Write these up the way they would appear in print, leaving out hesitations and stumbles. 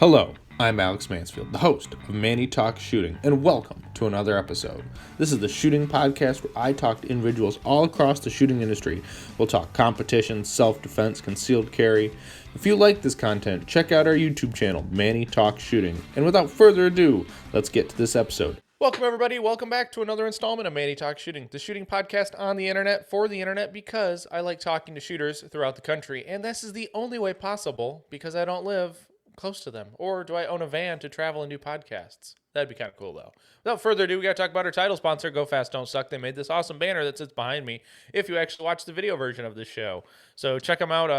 Hello, I'm Alex Mansfield, the host of Manny Talks Shooting, and welcome to another episode. This is the shooting podcast where I talk to individuals all across the shooting industry. We'll talk competition, self-defense, concealed carry. If you like this content, check out our YouTube channel, Manny Talks Shooting. And without further ado, let's get to this episode. Welcome, everybody. Welcome back to another installment of Manny Talks Shooting, the shooting podcast on the internet for the internet because I like talking to shooters throughout the country. And this is the only way possible because I don't live close to them. Or do I own a van to travel and do podcasts? That'd be kind of cool, though. Without further ado, we got to talk about our title sponsor, Go Fast Don't Suck. They made this awesome banner that sits behind me if you actually watch the video version of this show. So check them out.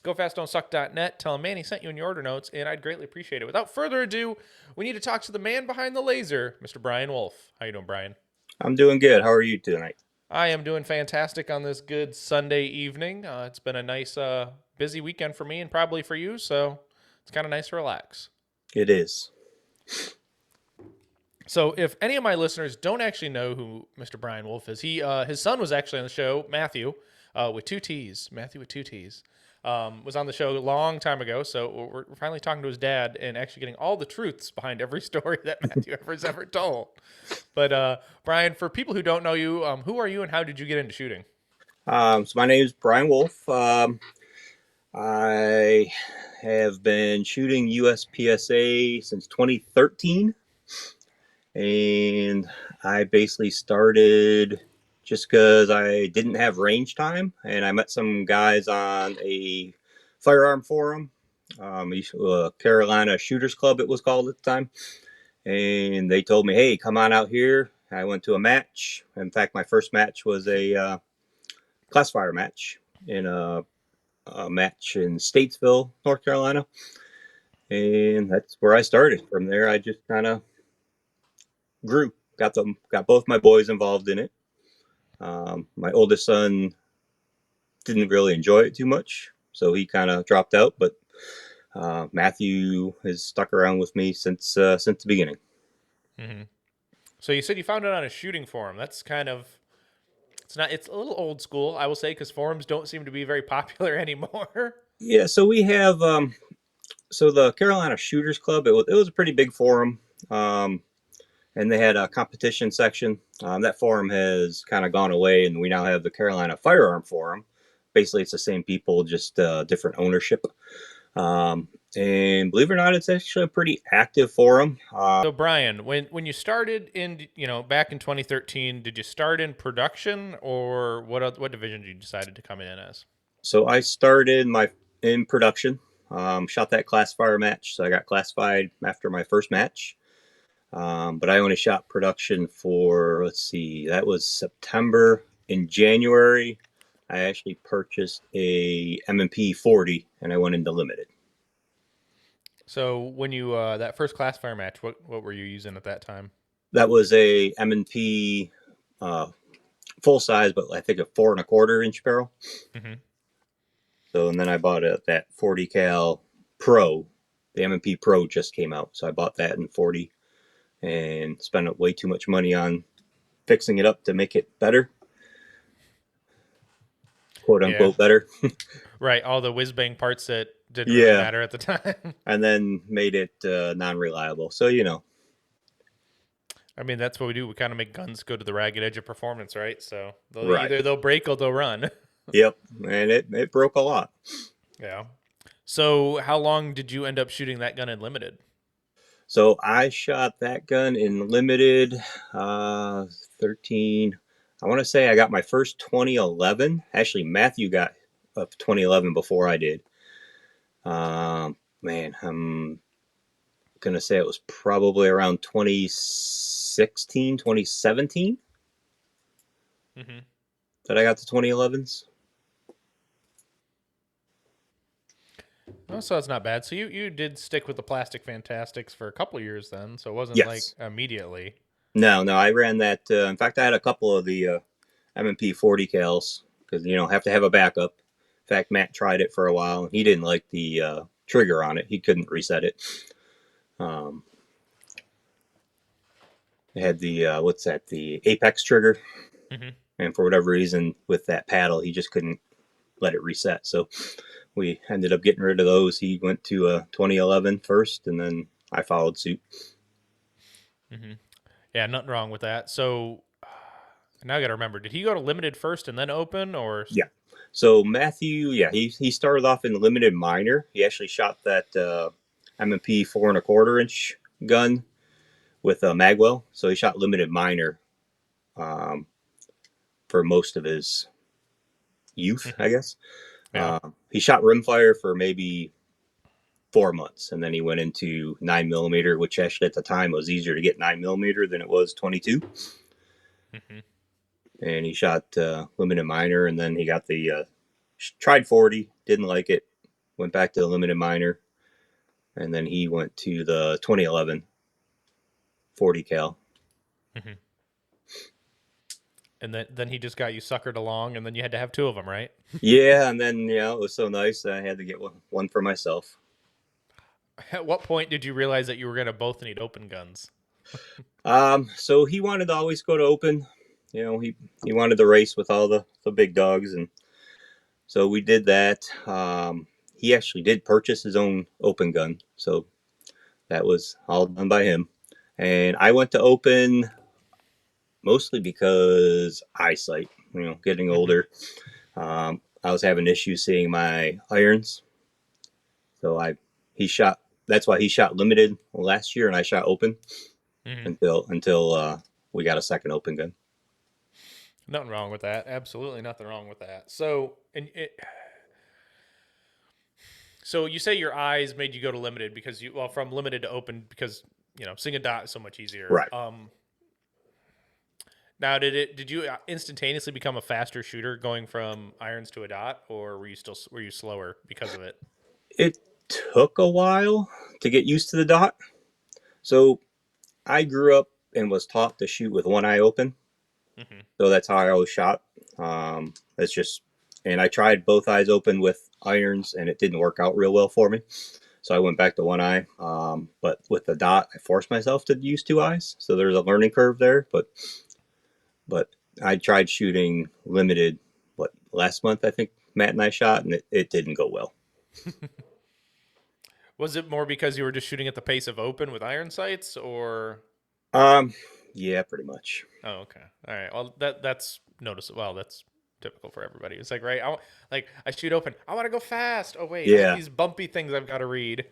GoFastDon'tSuck.net. Tell them Manny sent you in your order notes, and I'd greatly appreciate it. Without further ado, we need to talk to the man behind the laser, Mr. Brian Wolff. How you doing, Brian? I'm doing good. How are you tonight? I am doing fantastic on this good Sunday evening. It's been a nice, busy weekend for me and probably for you, so it's kind of nice to relax. It is. So if any of my listeners don't actually know who Mr. Brian Wolff is, his son was actually on the show, Matthew, with two T's. Matthew with two T's. Was on the show a long time ago, so we're finally talking to his dad and actually getting all the truths behind every story that Matthew ever told. But Brian, for people who don't know you, who are you and how did you get into shooting? So my name is Brian Wolff. I have been shooting USPSA since 2013, and I basically started just because I didn't have range time, and I met some guys on a firearm forum, Carolina Shooters Club it was called at the time, and they told me, hey, come on out here. I went to a match. In fact, my first match was a classifier match in a match in Statesville, North Carolina, and that's where I started. From there, I just kind of grew. Got both my boys involved in it. My oldest son didn't really enjoy it too much, so he kind of dropped out. But Matthew has stuck around with me since the beginning. Mm-hmm. So you said you found it on a shooting forum. That's kind of it's a little old school, I will say, because forums don't seem to be very popular anymore. Yeah, so we have so the Carolina Shooters Club. It was a pretty big forum. And they had a competition section. That forum has kind of gone away, and we now have the Carolina Firearm Forum. Basically, it's the same people, just different ownership. And believe it or not, it's actually a pretty active forum. So, Brian, when you started back in 2013, did you start in production, or what division did you decide to come in as? So I started in production. Shot that classifier match, so I got classified after my first match. But I only shot production for, that was September. In January, I actually purchased a M&P 40, and I went into limited. So when you, that first classifier match, what were you using at that time? That was a M&P full size, but I think a 4 1/4 inch barrel. Mm-hmm. So, and then I bought that 40 cal Pro. The M&P Pro just came out, so I bought that in 40. And spent way too much money on fixing it up to make it better, quote unquote, better. Right, all the whiz bang parts that didn't really matter at the time, and then made it non-reliable. So I mean, that's what we do. We kind of make guns go to the ragged edge of performance, right? So either they'll break or they'll run. Yep, and it broke a lot. Yeah. So how long did you end up shooting that gun in limited? So I shot that gun in limited 13. I want to say I got my first 2011. Actually, Matthew got up 2011 before I did. Man, I'm going to say it was probably around 2016, 2017 that I got the 2011s. Oh, so that's not bad. So you did stick with the Plastic Fantastics for a couple of years then, so it wasn't like immediately. No, I ran that. In fact, I had a couple of the M&P 40 cals because, have to have a backup. In fact, Matt tried it for a while. He didn't like the trigger on it. He couldn't reset it. It had the, the Apex trigger. Mm-hmm. And for whatever reason, with that paddle, he just couldn't let it reset. So we ended up getting rid of those. He went to a 2011 first, and then I followed suit. Mm-hmm. Yeah, nothing wrong with that. So now I got to remember, did he go to limited first and then open, or? Yeah. So Matthew, yeah, he started off in limited minor. He actually shot that M&P 4.25 inch gun with a magwell. So he shot limited minor um, for most of his youth, Mm-hmm. I guess. Yeah. He shot rimfire for maybe 4 months, and then he went into 9mm, which actually at the time was easier to get 9mm than it was 22. Mm-hmm. And he shot limited minor, and then he got the tried 40, didn't like it, went back to the limited minor, and then he went to the 2011 40 cal. Mm-hmm. And then he just got you suckered along, and then you had to have two of them, right? Yeah, and then it was so nice I had to get one for myself. At what point did you realize that you were going to both need open guns? So he wanted to always go to open. He wanted to race with all the big dogs, and so we did that. He actually did purchase his own open gun, so that was all done by him. And I went to open mostly because eyesight. Getting Mm-hmm. older, I was having issues seeing my irons, so he shot. That's why he shot limited last year, and I shot open Mm-hmm. until we got a second open gun. Nothing wrong with that. Absolutely nothing wrong with that. So you say your eyes made you go to limited because from limited to open because seeing a dot is so much easier. Right. Now did you instantaneously become a faster shooter going from irons to a dot, or were you slower because of it? It took a while to get used to the dot. So I grew up and was taught to shoot with one eye open. Mm-hmm. So that's how I always shot. And I tried both eyes open with irons, and it didn't work out real well for me. So I went back to one eye. But with the dot, I forced myself to use two eyes. So there's a learning curve there. But I tried shooting limited, last month, I think Matt and I shot, and it didn't go well. Was it more because you were just shooting at the pace of open with iron sights, or? Um, yeah, pretty much. Oh, okay. All right. Well, that's noticeable. Well, that's typical for everybody. It's like, right? I shoot open. I want to go fast. Oh wait, I have Yeah. these bumpy things I've got to read.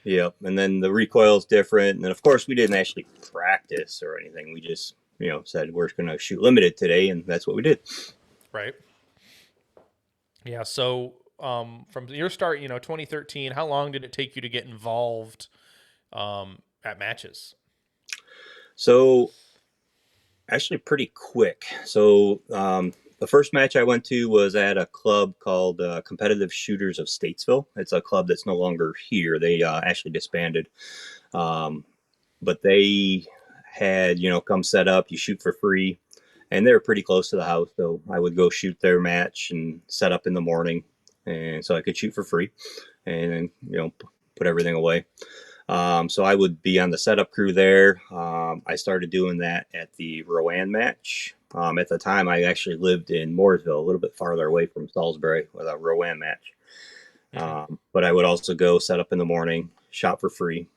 Yeah, and then the recoil's different. And then, of course, we didn't actually practice or anything. We just, said we're going to shoot limited today, and that's what we did. Right. Yeah. So, from your start, 2013, how long did it take you to get involved at matches? So, actually, pretty quick. So, the first match I went to was at a club called Competitive Shooters of Statesville. It's a club that's no longer here. They actually disbanded. But they had, come set up, you shoot for free. And they were pretty close to the house. So I would go shoot their match and set up in the morning. And so I could shoot for free and then, put everything away. So I would be on the setup crew there. I started doing that at the Rowan match. At the time, I actually lived in Mooresville, a little bit farther away from Salisbury, with a Rowan match. Mm-hmm. But I would also go set up in the morning, shot for free.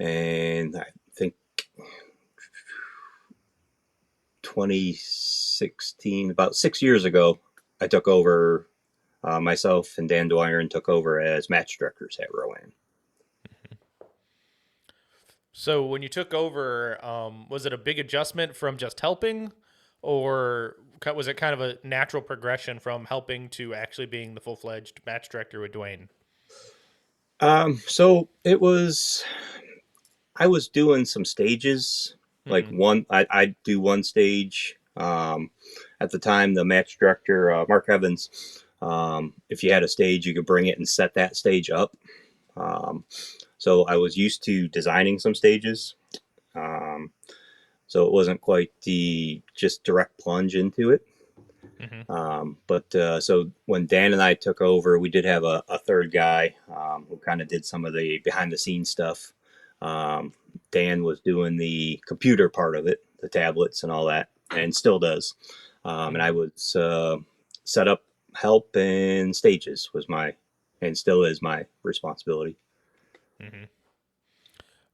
And I think 2016, about 6 years ago, I took over. Myself and Dan Dwyer took over as match directors at Rowan. So when you took over, was it a big adjustment from just helping, or was it kind of a natural progression from helping to actually being the full-fledged match director with Dwayne? So it was. I was doing some stages. Like Mm-hmm. I'd do one stage. At the time, the match director, Mark Evans, if you had a stage, you could bring it and set that stage up. Um, so I was used to designing some stages. Um, so it wasn't quite the just direct plunge into it. Mm-hmm. But so when Dan and I took over, we did have a third guy who kind of did some of the behind the scenes stuff. Um, Dan was doing the computer part of it, the tablets and all that, and still does. And I Mm-hmm. would set up help and stages was and still is my responsibility. Mm-hmm.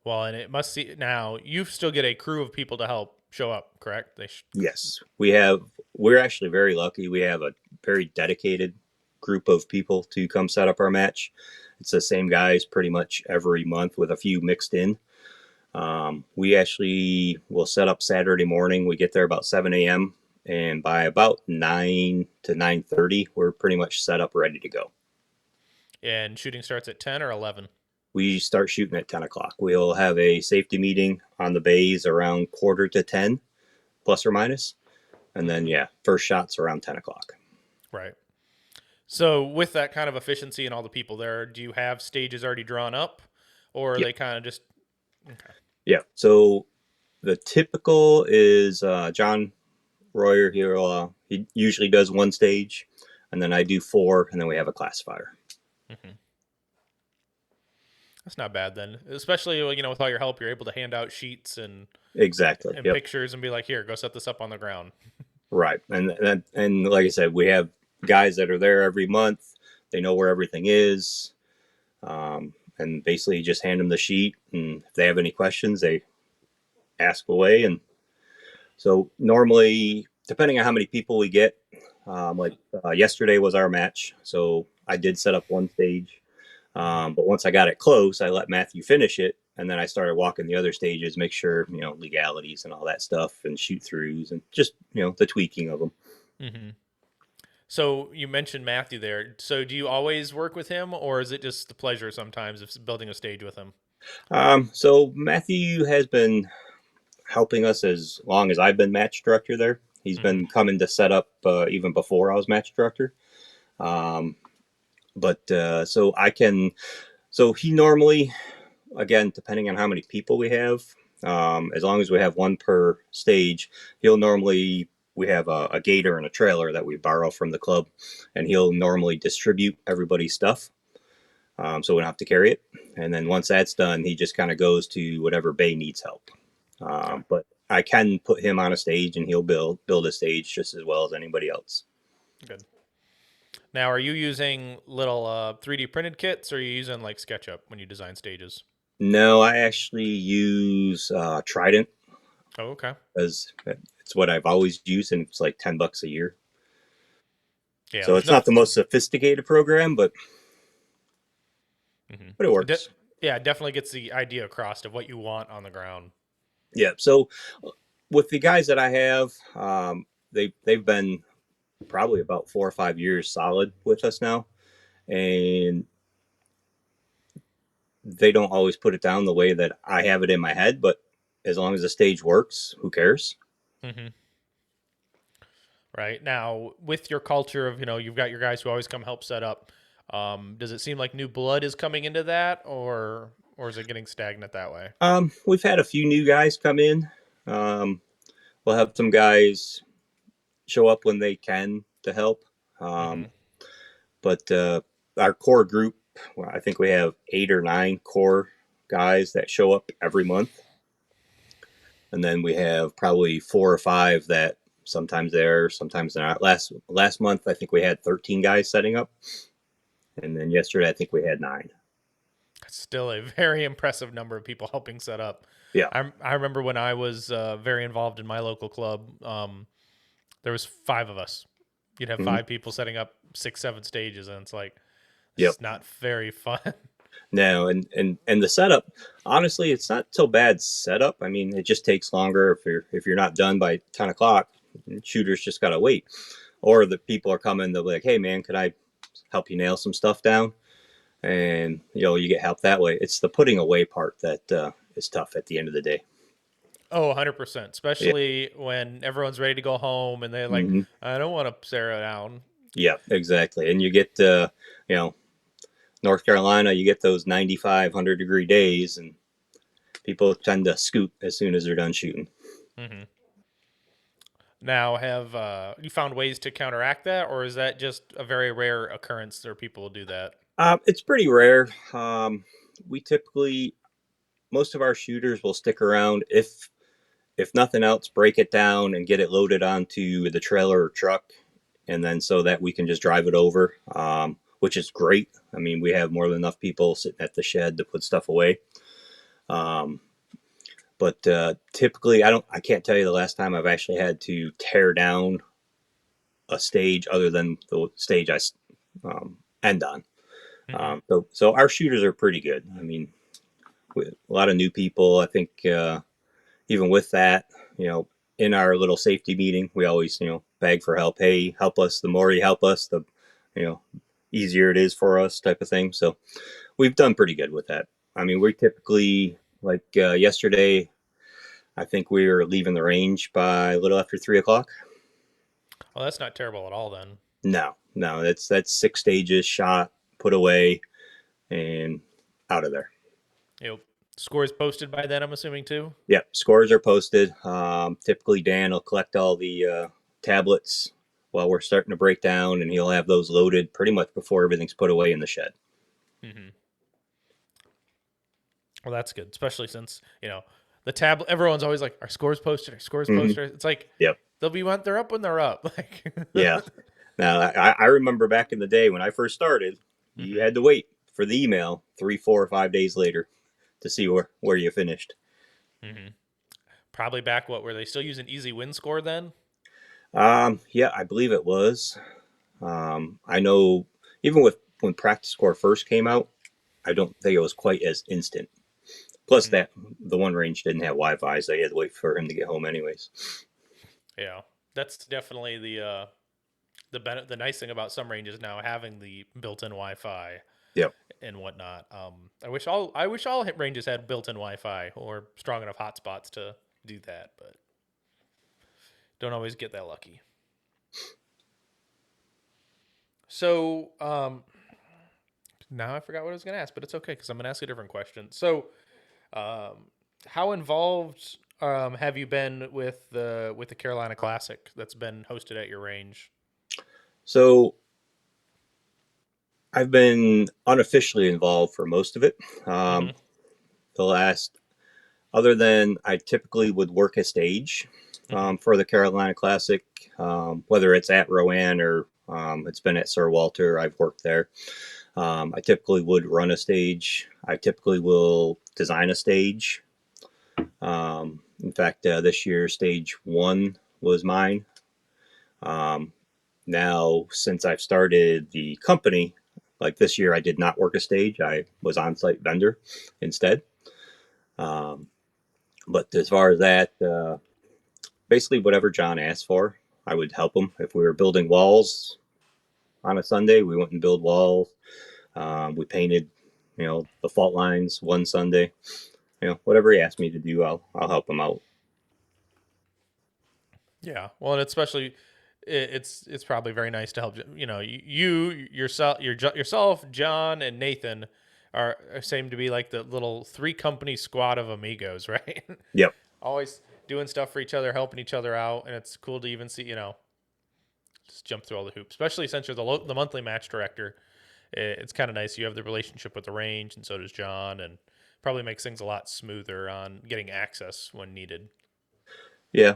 Well, and it must see now you still get a crew of people to help show up, correct? Yes, we're actually very lucky. We have a very dedicated group of people to come set up our match. It's the same guys pretty much every month with a few mixed in. We actually will set up Saturday morning. We get there about 7 a.m. and by about 9 to 9:30, we're pretty much set up, ready to go. And shooting starts at 10 or 11? We start shooting at 10 o'clock. We'll have a safety meeting on the bays around quarter to 10, plus or minus. And then, first shots around 10 o'clock. Right. So with that kind of efficiency and all the people there, do you have stages already drawn up, or are they kind of just... Okay. Yeah. So the typical is John Royer. He usually does one stage, and then I do 4, and then we have a classifier. Mm-hmm. That's not bad then, especially with all your help, you're able to hand out sheets and exactly and pictures and be like, here, go set this up on the ground. Right, and like I said, we have guys that are there every month. They know where everything is, and basically you just hand them the sheet, and if they have any questions, they ask away. And so normally, depending on how many people we get, yesterday was our match, so I did set up one stage. But once I got it close, I let Matthew finish it, and then I started walking the other stages, make sure, legalities and all that stuff, and shoot throughs, and just, the tweaking of them. Mm-hmm. So you mentioned Matthew there. So do you always work with him, or is it just the pleasure sometimes of building a stage with him? So Matthew has been helping us as long as I've been match director there. He's been coming to set up even before I was match director. So he normally, again, depending on how many people we have, as long as we have one per stage, we have a gator and a trailer that we borrow from the club, and he'll normally distribute everybody's stuff. So we don't have to carry it. And then once that's done, he just kind of goes to whatever bay needs help. Okay. But I can put him on a stage, and he'll build a stage just as well as anybody else. Good. Now, are you using little 3D printed kits, or are you using like SketchUp when you design stages? No, I actually use Trident. Oh, okay. Because it's what I've always used, and it's like $10 a year. Yeah. So it's not the most sophisticated program, but it works. It definitely gets the idea across of what you want on the ground. Yeah. So with the guys that I have, they've been probably about 4 or 5 years solid with us now, and they don't always put it down the way that I have it in my head, but as long as the stage works, who cares? Mm-hmm. Right. Now, with your culture of, you've got your guys who always come help set up, does it seem like new blood is coming into that, or is it getting stagnant that way? We've had a few new guys come in. We'll have some guys show up when they can to help. But our core group, I think we have 8 or 9 core guys that show up every month. And then we have probably 4 or 5 that sometimes they're, sometimes they're not. Last month, I think we had 13 guys setting up. And then yesterday, I think we had 9. That's still a very impressive number of people helping set up. Yeah. I remember when I was very involved in my local club, there was 5 of us. You'd have 5 people setting up 6, 7 stages, and it's like, it's not very fun. No, and the setup, honestly, it's not so bad setup. I mean, it just takes longer if you're not done by 10 o'clock. Shooters just gotta wait, or the people are coming. They'll be like, "Hey, man, could I help you nail some stuff down?" And you get help that way. It's the putting away part that is tough at the end of the day. Oh, 100%. Especially when everyone's ready to go home and they're like, I don't want to Sarah down. Yeah, exactly. And you get, North Carolina, you get those 95, 100-degree days, and people tend to scoot as soon as they're done shooting. Mm-hmm. Now, have you found ways to counteract that, or is that just a very rare occurrence where people will do that? It's pretty rare. We typically, most of our shooters will stick around if nothing else, break it down and get it loaded onto the trailer or truck and then so that we can just drive it over, which is great. I mean, we have more than enough people sitting at the shed to put stuff away. But typically, I can't tell you the last time I've actually had to tear down a stage other than the stage I end on. So our shooters are pretty good. I mean, with a lot of new people, I think even with that, in our little safety meeting, we always, beg for help. Hey, help us. The more you help us, the, easier it is for us, type of thing. So we've done pretty good with that. I mean, we typically, like yesterday, I think we were leaving the range by a little after 3 o'clock. Well, that's not terrible at all then. No, that's 6 stages shot, put away, and out of there. Yep. Scores posted by then, I'm assuming too. Yep, scores are posted. Typically, Dan will collect all the tablets while we're starting to break down, and he'll have those loaded pretty much before everything's put away in the shed. Well, that's good, especially since the tablet. Everyone's always like, "Our scores posted. Our scores posted." It's like, yep, they're up when they're up. Like, yeah. Now I remember back in the day when I first started, you had to wait for the email 3, 4, or 5 days later to see where you finished. Probably back were they still using Easy Win Score then? Yeah, I believe it was. I know even when Practice Score first came out, I don't think it was quite as instant. Plus, that the one range didn't have Wi-Fi, so you had to wait for him to get home, anyways. Yeah, that's definitely the nice thing about some ranges now having the built-in Wi-Fi. Yep. And whatnot. I wish all ranges had built-in Wi-Fi or strong enough hotspots to do that, but don't always get that lucky. So now I forgot what I was going to ask, but it's okay because I'm going to ask a different question. So, how involved have you been with the Carolina Classic that's been hosted at your range? So I've been unofficially involved for most of it. The last, other than I typically would work a stage for the Carolina Classic, whether it's at Rowan or it's been at Sir Walter, I've worked there. I typically would run a stage. I typically will design a stage. In fact, this year, stage 1 was mine. Now, since I've started the company, like this year, I did not work a stage. I was on-site vendor instead. But as far as that, basically whatever John asked for, I would help him. If we were building walls on a Sunday, we went and build walls. We painted, the fault lines one Sunday. Whatever he asked me to do, I'll help him out. Yeah, well, and especially it's probably very nice to help. Yourself, John, and Nathan seem to be like the little 3-company squad of amigos, right? Yep. Always doing stuff for each other, helping each other out, and it's cool to even see just jump through all the hoops. Especially since you're the monthly match director, it's kind of nice. You have the relationship with the range, and so does John, and probably makes things a lot smoother on getting access when needed. Yeah,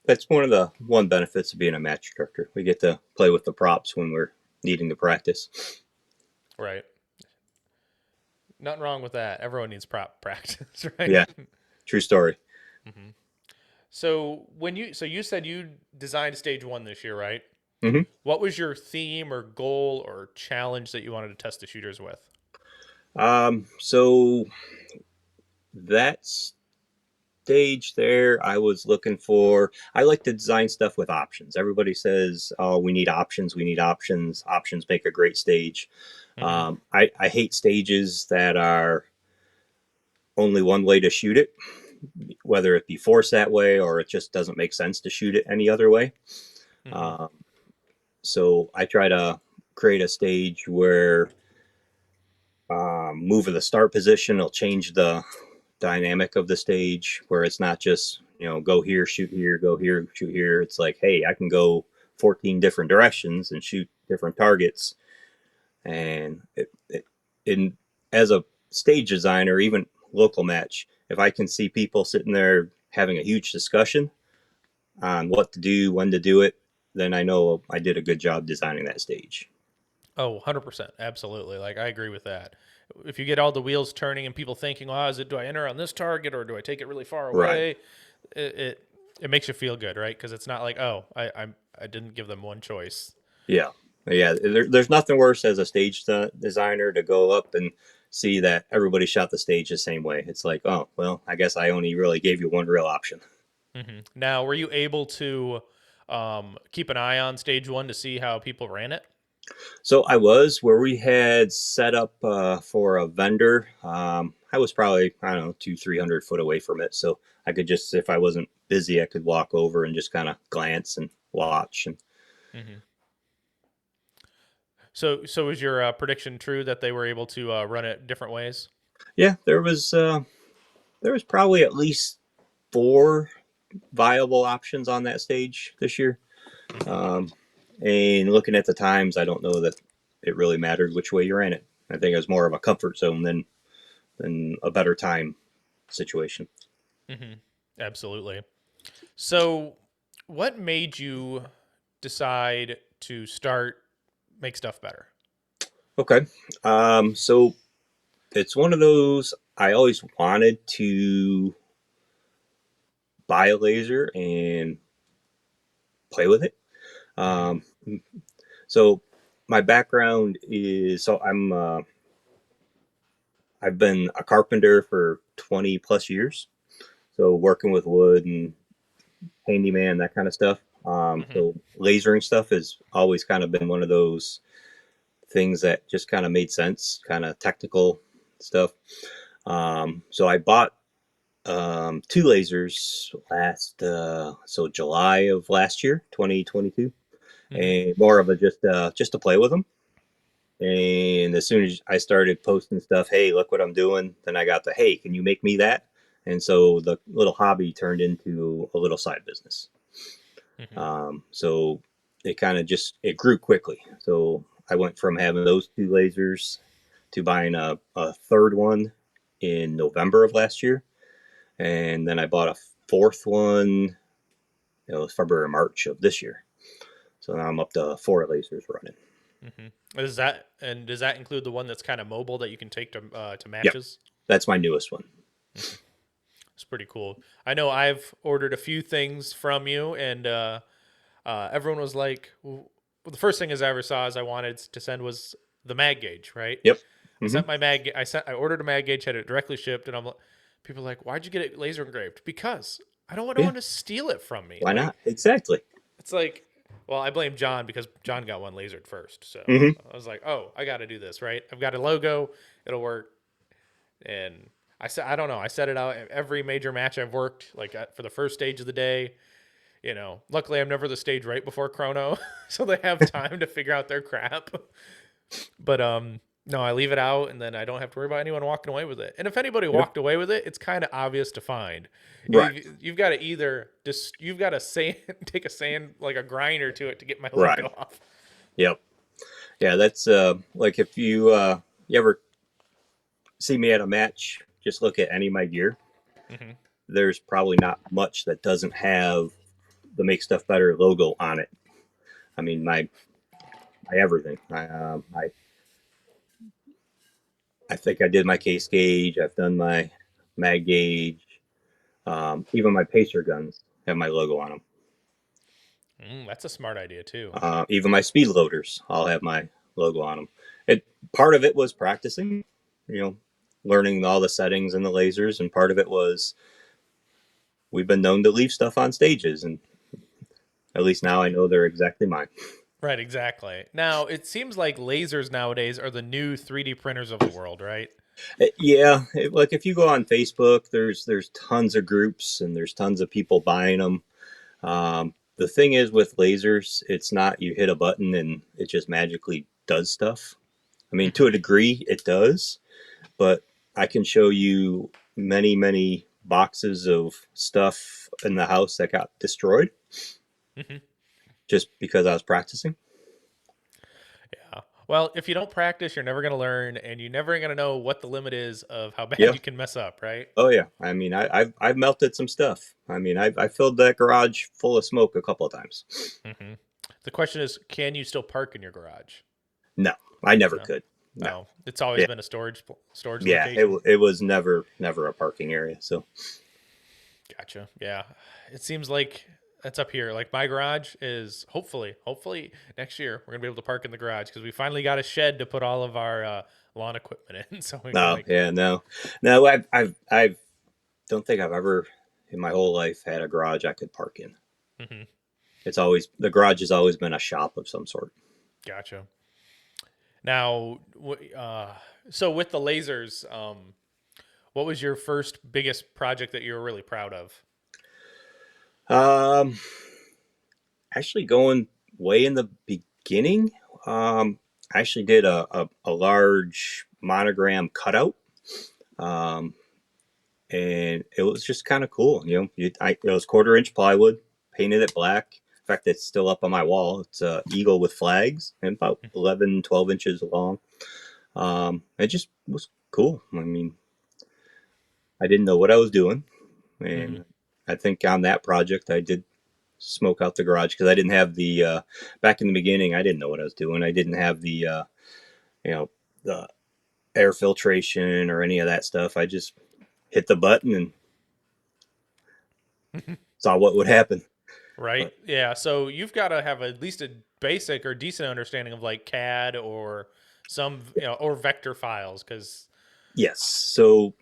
that's one of the benefits of being a match director. We get to play with the props when we're needing to practice. Right. Nothing wrong with that. Everyone needs prop practice, right? Yeah, true story. So you said you designed stage 1 this year, right? What was your theme or goal or challenge that you wanted to test the shooters with? So that stage there, I was looking for, I like to design stuff with options. Everybody says, oh, we need options. Options make a great stage. I hate stages that are only one way to shoot it, whether it be forced that way or it just doesn't make sense to shoot it any other way. So I try to create a stage where move of the start position will change the dynamic of the stage, where it's not just go here, shoot here, go here, shoot here. It's like, hey, I can go 14 different directions and shoot different targets. And as a stage designer, even local match, if I can see people sitting there having a huge discussion on what to do, when to do it, then I know I did a good job designing that stage. Oh, 100%. Absolutely. Like, I agree with that. If you get all the wheels turning and people thinking, "Oh, do I enter on this target or do I take it really far Right. away?" It makes you feel good, right? Because it's not like, "Oh, I didn't give them one choice." Yeah. Yeah. There's nothing worse as a stage designer to go up and see that everybody shot the stage the same way. It's like, oh, well, I guess I only really gave you one real option. Now, were you able to keep an eye on stage one to see how people ran it? So I was where we had set up for a vendor. I was probably, I don't know, 200-300 foot away from it. So I could just, if I wasn't busy, I could walk over and just kind of glance and watch. And hmm So was your prediction true that they were able to run it different ways? yeah, there was probably at least 4 viable options on that stage this year. Um, and looking at the times, I don't know that it really mattered which way you ran it. I think it was more of a comfort zone than a better time situation. hmm Absolutely. So, what made you decide to start make stuff better? Okay. So it's one of those I always wanted to buy a laser and play with it. hmm Um, so my background is I've been a carpenter for 20 plus years. So working with wood and handyman, that kind of stuff. hmm So lasering stuff has always kind of been one of those things that just kind of made sense, kind of technical stuff. So I bought 2 lasers so July of last year, 2022, hmm and more of a just to play with them. And as soon as I started posting stuff, hey, look what I'm doing, then I got the hey, can you make me that? And so the little hobby turned into a little side business. hmm So it kind of just it grew quickly. So I went from having those 2 lasers to buying a third one in November of last year, and then I bought a fourth one. It was February or March of this year. So now I'm up to 4 lasers running. does that include the one that's kind of mobile that you can take to Yep, matches? that's my newest one. It's pretty cool. I know I've ordered a few things from you, and everyone was like, well, the first thing I ever saw as I wanted to send was the mag gauge, right? Yep. I Hmm. sent my mag. I ordered a mag gauge, had it directly shipped, and people are like, "Why'd you get it laser engraved?" Because I don't want Yeah. anyone to steal it from me. Why Like, not? Exactly. it's like, well, I blame John because John got one lasered first. So Hmm. I was like, oh, I got to do this, right? I've got a logo, it'll work. And I don't know. I set it out every major match I've worked, like for the first stage of the day. Luckily I'm never the stage right before chrono, so they have time to figure out their crap. But no, I leave it out, and then I don't have to worry about anyone walking away with it. And if anybody Yep. walked away with it, it's kind of obvious to find. Right. You've got to either just you've got to sand take a sand like a grinder to it to get my Right. logo off. Yep. Yeah. That's like if you ever see me at a match, just look at any of my gear. hmm There's probably not much that doesn't have the Make Stuff Better logo on it. I mean, my everything. I think I did my case gauge. I've done my mag gauge. Even my pacer guns have my logo on them. That's a smart idea too. Even my speed loaders all have my logo on them. It part of it was practicing, you know, learning all the settings and the lasers, and part of it was we've been known to leave stuff on stages, and at least now I know they're exactly mine. Right, exactly. Now it seems like lasers nowadays are the new 3D printers of the world, right? Yeah, like if you go on Facebook, there's tons of groups and there's tons of people buying them. The thing is with lasers, it's not you hit a button and it just magically does stuff. I mean, to a degree, it does, but I can show you many boxes of stuff in the house that got destroyed hmm just because I was practicing. Yeah. Well, if you don't practice, you're never going to learn, and you're never going to know what the limit is of how bad Yeah. you can mess up, right? Oh yeah. I mean, I've melted some stuff. I mean, I filled that garage full of smoke a couple of times. hmm The question is, can you still park in your garage? No, I never No. could. No. Oh, it's always Yeah. been a storage Yeah. location. It was never a parking area. So Gotcha. Yeah. It seems like that's up here. Like my garage is hopefully next year we're gonna be able to park in the garage because we finally got a shed to put all of our lawn equipment in, so we can no, like. yeah, no, no. I don't think I've ever in my whole life had a garage I could park in. Hmm. It's always the garage has always been a shop of some sort. Gotcha. Now, so with the lasers, what was your first biggest project that you were really proud of? Um, Actually, going way in the beginning, I actually did a large monogram cutout, um, and it was just kind of cool. It was 1/4 inch plywood, painted it black. In fact, it's still up on my wall. It's a eagle with flags and about 11, 12 inches long. It just was cool. I mean, I didn't know what I was doing, Mm-hmm. and I think on that project I did smoke out the garage because I didn't have the back in the beginning. I didn't know what I was doing. I didn't have the you know the air filtration or any of that stuff. I just hit the button and saw what would happen. Right. But Yeah. So you've got to have at least a basic or decent understanding of like CAD or some, or vector files, because. yes, so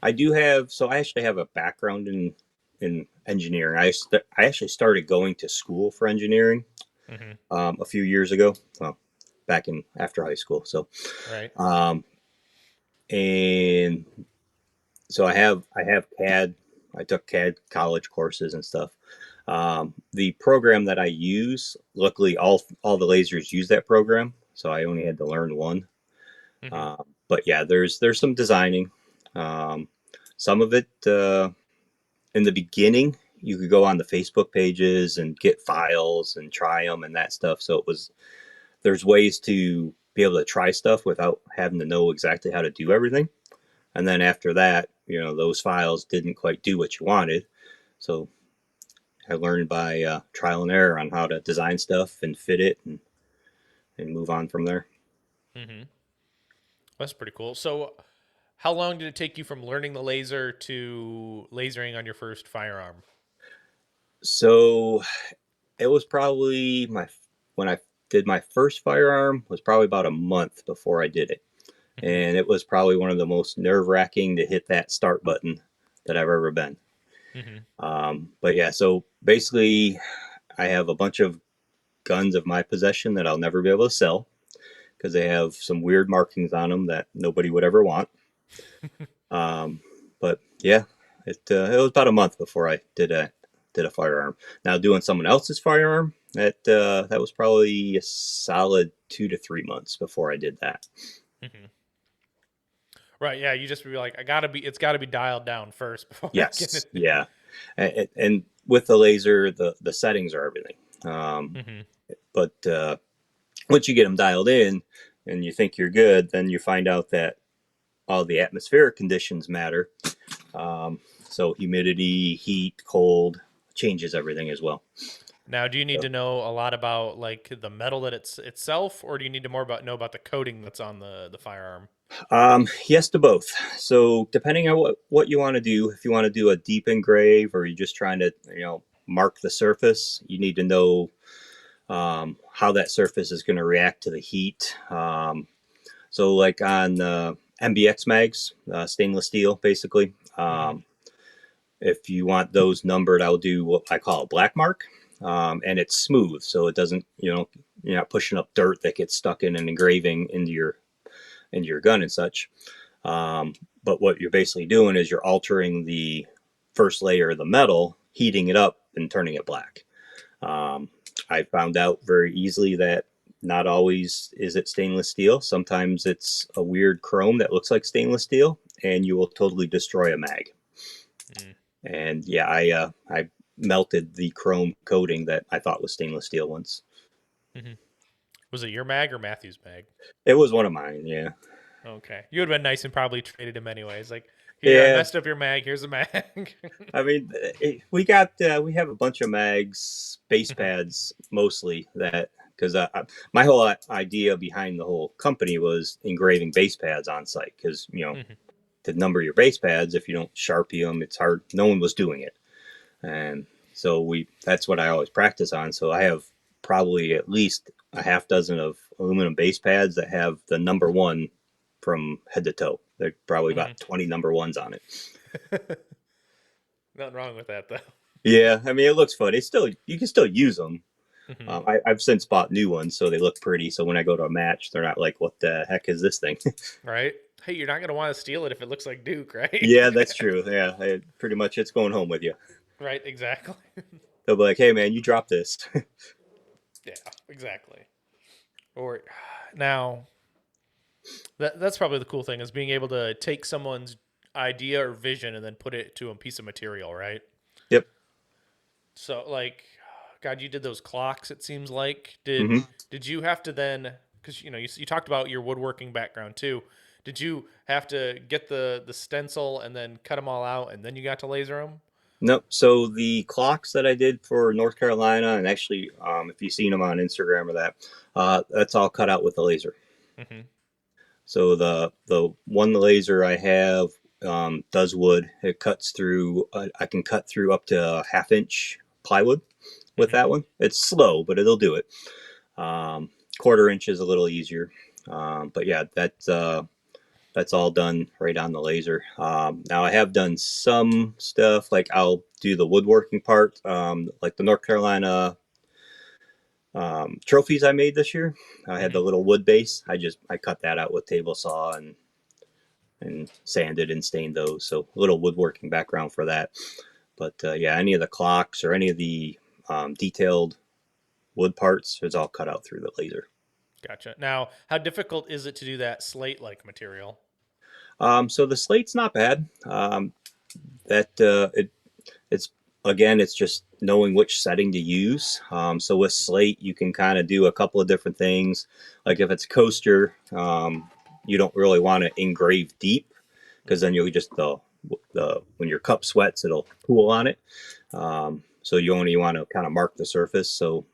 I do have. So I actually have a background in engineering. I actually started going to school for engineering Hmm. a few years ago. Well, back in after high school. So Right. um, and so I have CAD. I took CAD college courses and stuff. The program that I use, luckily, all the lasers use that program, so I only had to learn one. Hmm. But yeah, there's some designing. Um, some of it in the beginning, you could go on the Facebook pages and get files and try them and that stuff. So there's ways to be able to try stuff without having to know exactly how to do everything. And then after that, those files didn't quite do what you wanted. So I learned by trial and error on how to design stuff and fit it and move on from there. Hmm. That's pretty cool. So how long did it take you from learning the laser to lasering on your first firearm? So it was probably when I did my first firearm was probably about a month before I did it. Hmm. And it was probably one of the most nerve wracking to hit that start button that I've ever been. Hmm. But yeah, so basically, I have a bunch of guns of my possession that I'll never be able to sell because they have some weird markings on them that nobody would ever want. Um, but yeah, it was about a month before I did a firearm. Now doing someone else's firearm, that was probably a solid 2 to 3 months before I did that. Hmm. Right. Yeah. You just be like, it's got to be dialed down first before I can. Yes, yeah, and with the laser, the settings are everything. Hmm. But once you get them dialed in and you think you're good, then you find out that all the atmospheric conditions matter. Um, so humidity, heat, cold changes everything as well. Now, do you need So, to know a lot about like the metal that itself, or do you need to know about the coating that's on the firearm? yes to both. So depending on what you want to do, if you want to do a deep engrave or you're just trying to mark the surface, you need to know how that surface is going to react to the heat. So like on MBX mags, stainless steel, basically. Hmm. If you want those numbered, I'll do what I call a black mark, and it's smooth, so it doesn't, you're not pushing up dirt that gets stuck in an engraving into your gun and such. Um, but what you're basically doing is you're altering the first layer of the metal, heating it up, and turning it black. Um, I found out very easily that not always is it stainless steel. Sometimes it's a weird chrome that looks like stainless steel, and you will totally destroy a mag. And yeah, I melted the chrome coating that I thought was stainless steel once. Hmm. Was it your mag or Matthew's mag? It was one of mine. Yeah. Okay, you would have been nice and probably traded him anyways. Like, Here, I Yeah. messed up your mag. Here's a mag. I mean, we have a bunch of mags, base Mhm, pads mostly that because my whole idea behind the whole company was engraving base pads on site because mhm. to number your base pads, if you don't Sharpie them, it's hard. No one was doing it, and so that's what I always practice on. So I have probably at least a half dozen of aluminum base pads that have the number one from head to toe. They're probably Mhm. about 20 number ones on it. Nothing wrong with that though. Yeah, I mean it looks fun. It's still you can still use them. Mhm. I've since bought new ones, so they look pretty. So when I go to a match, they're not like, "What the heck is this thing?" Right? Hey, you're not gonna want to steal it if it looks like Duke, right? Yeah, that's true. Yeah, pretty much it's going home with you. Right, exactly. They'll be like, "Hey, man, you dropped this." Yeah, exactly. Or now that's probably the cool thing is being able to take someone's idea or vision and then put it to a piece of material, right? Yep. So like, God, you did those clocks. It seems like did Hmm. did you have to then because you talked about your woodworking background too. Did you have to get the stencil and then cut them all out and then you got to laser them? Nope. So the clocks that I did for North Carolina, and actually, if you've seen them on Instagram or that, that's all cut out with the laser. Hmm. So the one laser I have does wood. It cuts through. I can cut through up to a half-inch plywood with Hmm. that one. It's slow, but it'll do it. Quarter inch is a little easier. But yeah, that's all done right on the laser. Now I have done some stuff like I'll do the woodworking part, like the North Carolina trophies I made this year. I had Hmm. the little wood base. I cut that out with table saw and sanded and stained those. So a little woodworking background for that. But yeah, any of the clocks or any of the detailed wood parts is all cut out through the laser. Gotcha. Now, how difficult is it to do that slate-like material? So the slate's not bad. That it's again, it's just knowing which setting to use. So with slate, you can kind of do a couple of different things. Like if it's coaster, you don't really want to engrave deep because then you'll just the when your cup sweats, it'll pool on it. So you only want to kind of mark the surface. So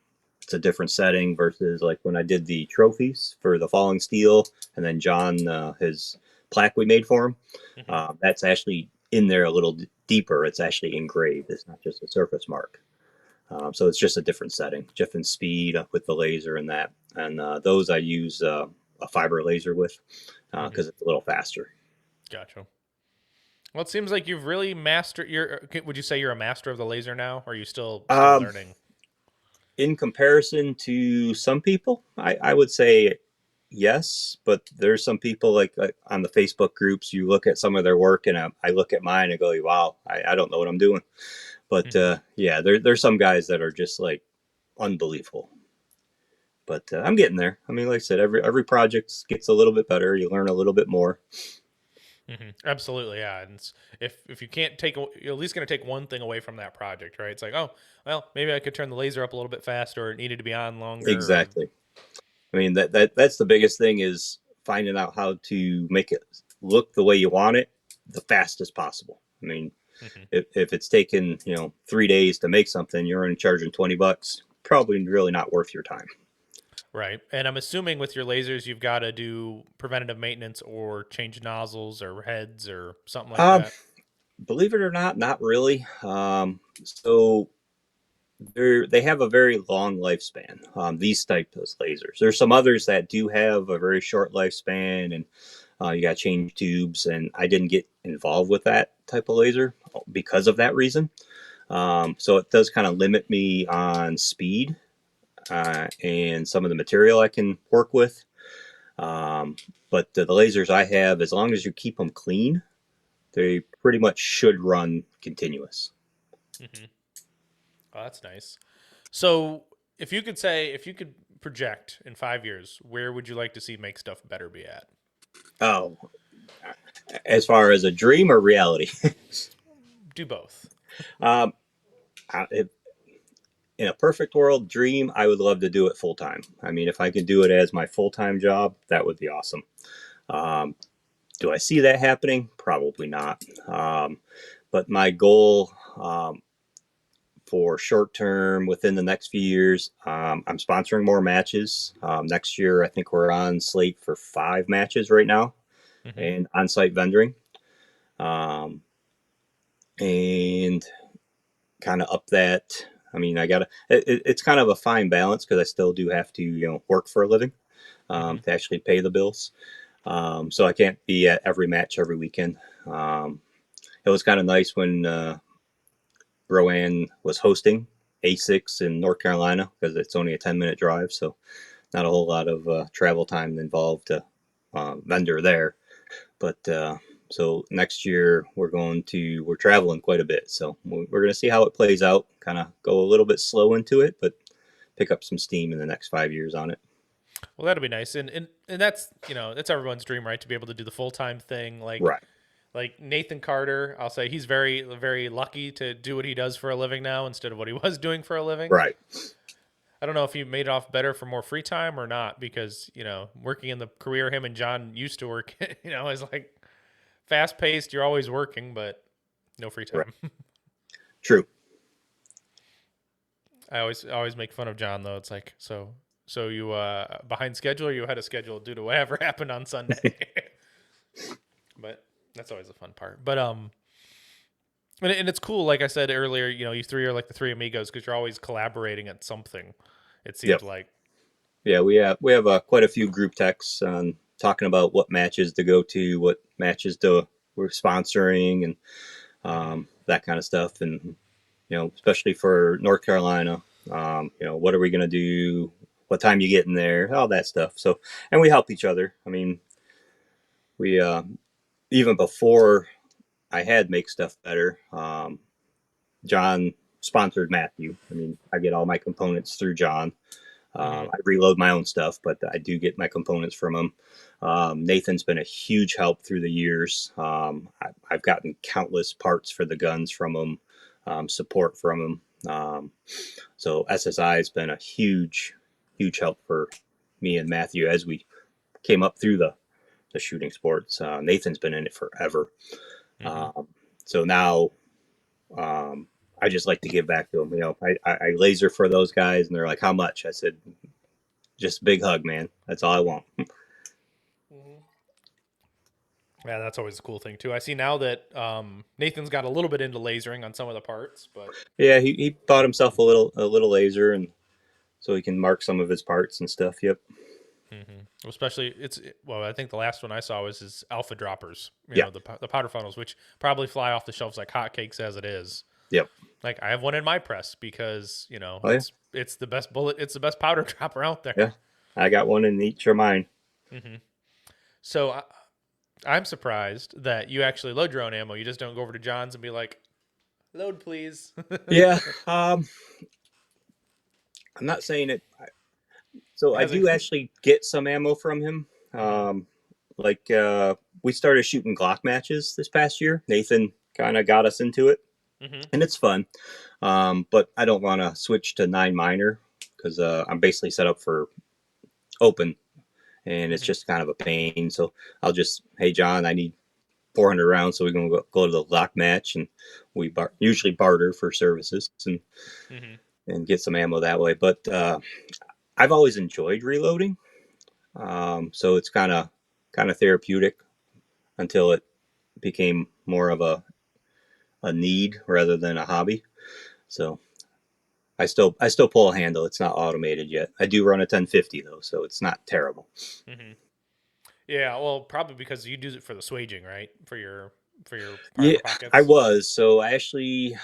it's a different setting versus like when I did the trophies for the falling steel, and then John his plaque we made for him. Hmm. That's actually in there a little deeper. It's actually engraved. It's not just a surface mark. So it's just a different setting, different speed with the laser and that. And those I use a fiber laser with Hmm. because it's a little faster. Gotcha. Well, it seems like you've really mastered your. Would you say you're a master of the laser now, or are you still Um, learning? in comparison to some people, I would say yes, but there's some people like on the Facebook groups, you look at some of their work and I look at mine and go, wow, I don't know what I'm doing. But Hmm. yeah, there's some guys that are just like unbelievable. But I'm getting there. I mean, like I said, every project gets a little bit better. You learn a little bit more. Hmm. Absolutely, yeah. And if you can't take, you're at least going to take one thing away from that project, right? It's like, oh, well, maybe I could turn the laser up a little bit faster, or it needed to be on longer. Or, Exactly. I mean that's the biggest thing is finding out how to make it look the way you want it the fastest possible. I mean, hmm. if it's taken 3 days to make something, you're only charging $20. Probably really not worth your time. Right. And I'm assuming with your lasers, you've got to do preventative maintenance or change nozzles or heads or something like Um, that. Believe it or not, not really. So they have a very long lifespan. These types of lasers. There's some others that do have a very short lifespan, and you got to change tubes. And I didn't get involved with that type of laser because of that reason. So it does kind of limit me on speed and some of the material I can work with. Um, but the lasers I have, as long as you keep them clean, they pretty much should run continuous. Hmm. Oh, that's nice. So if you could project in 5 years, where would you like to see make stuff better be at? Oh, as far as a dream or reality, Do both. um, if, in a perfect world dream, I would love to do it full time. I mean, if I could do it as my full time job, that would be awesome. Um, Do I see that happening? Probably not. But my goal for short term within the next few years, I'm sponsoring more matches. Next year, I think we're on slate for 5 matches right now, and on-site vendoring, and kind of up that. I mean, it's kind of a fine balance because I still do have to, work for a living to actually pay the bills. So I can't be at every match every weekend. It was kind of nice when Rowan was hosting A6 in North Carolina because it's only a 10-minute drive, so not a whole lot of travel time involved to vendor there. But so next year we're traveling quite a bit, so we're going to see how it plays out. Kind of go a little bit slow into it, but pick up some steam in the next 5 years on it. Well, that'll be nice, and that's that's everyone's dream, right? To be able to do the full-time thing, Right. Like Nathan Carter. I'll say he's very, very lucky to do what he does for a living now instead of what he was doing for a living. Right. I don't know if he made it off better for more free time or not, because working in the career him and John used to work, is like fast paced. You're always working, but no free time. Right. True. I always make fun of John though. It's like, so you behind schedule, or you had a schedule due to whatever happened on Sunday. But that's always a fun part. But and it's cool. Like I said earlier, you three are like the three amigos because you're always collaborating at something. It seems like. Yeah, we have quite a few group texts on talking about what matches to go to, what matches we're sponsoring, and that kind of stuff. And especially for North Carolina, what are we going to do? What time you get in there? All that stuff. So, and we help each other. I mean, we even before I had Make Stuff Better, John sponsored Matthew. I mean, I get all my components through John. I reload my own stuff, but I do get my components from him. Nathan's been a huge help through the years. I've gotten countless parts for the guns from him, support from him. So SSI has been a huge, huge help for me and Matthew as we came up through the shooting sports. Nathan's been in it forever. So now I just like to give back to them. I laser for those guys, and they're like, "How much?" I said, "Just a big hug, man. That's all I want." Yeah, that's always a cool thing too. I see now that Nathan's got a little bit into lasering on some of the parts, but yeah, he bought himself a little laser, and so he can mark some of his parts and stuff. Yep. Especially I think the last one I saw was his alpha droppers. Yeah. The powder funnels, which probably fly off the shelves like hotcakes as it is. Yep. Like I have one in my press because yeah. it's the best bullet. It's the best powder dropper out there. Yeah, I got one in each of mine. So I'm surprised that you actually load your own ammo. You just don't go over to John's and be like, "Load, please." Yeah. I'm not saying it. So I do actually get some ammo from him. We started shooting Glock matches this past year. Nathan kind of got us into it, and it's fun. But I don't want to switch to 9 minor because I'm basically set up for open, and it's just kind of a pain. So I'll just, hey John, I need 400 rounds, so we're gonna go to the Glock match, and we usually barter for services and get some ammo that way. But I've always enjoyed reloading, so it's kind of therapeutic until it became more of a need rather than a hobby. So I still pull a handle. It's not automated yet. I do run a 1050 though, so it's not terrible. Yeah, well, probably because you do it for the swaging, right? For your pockets. I was. So I actually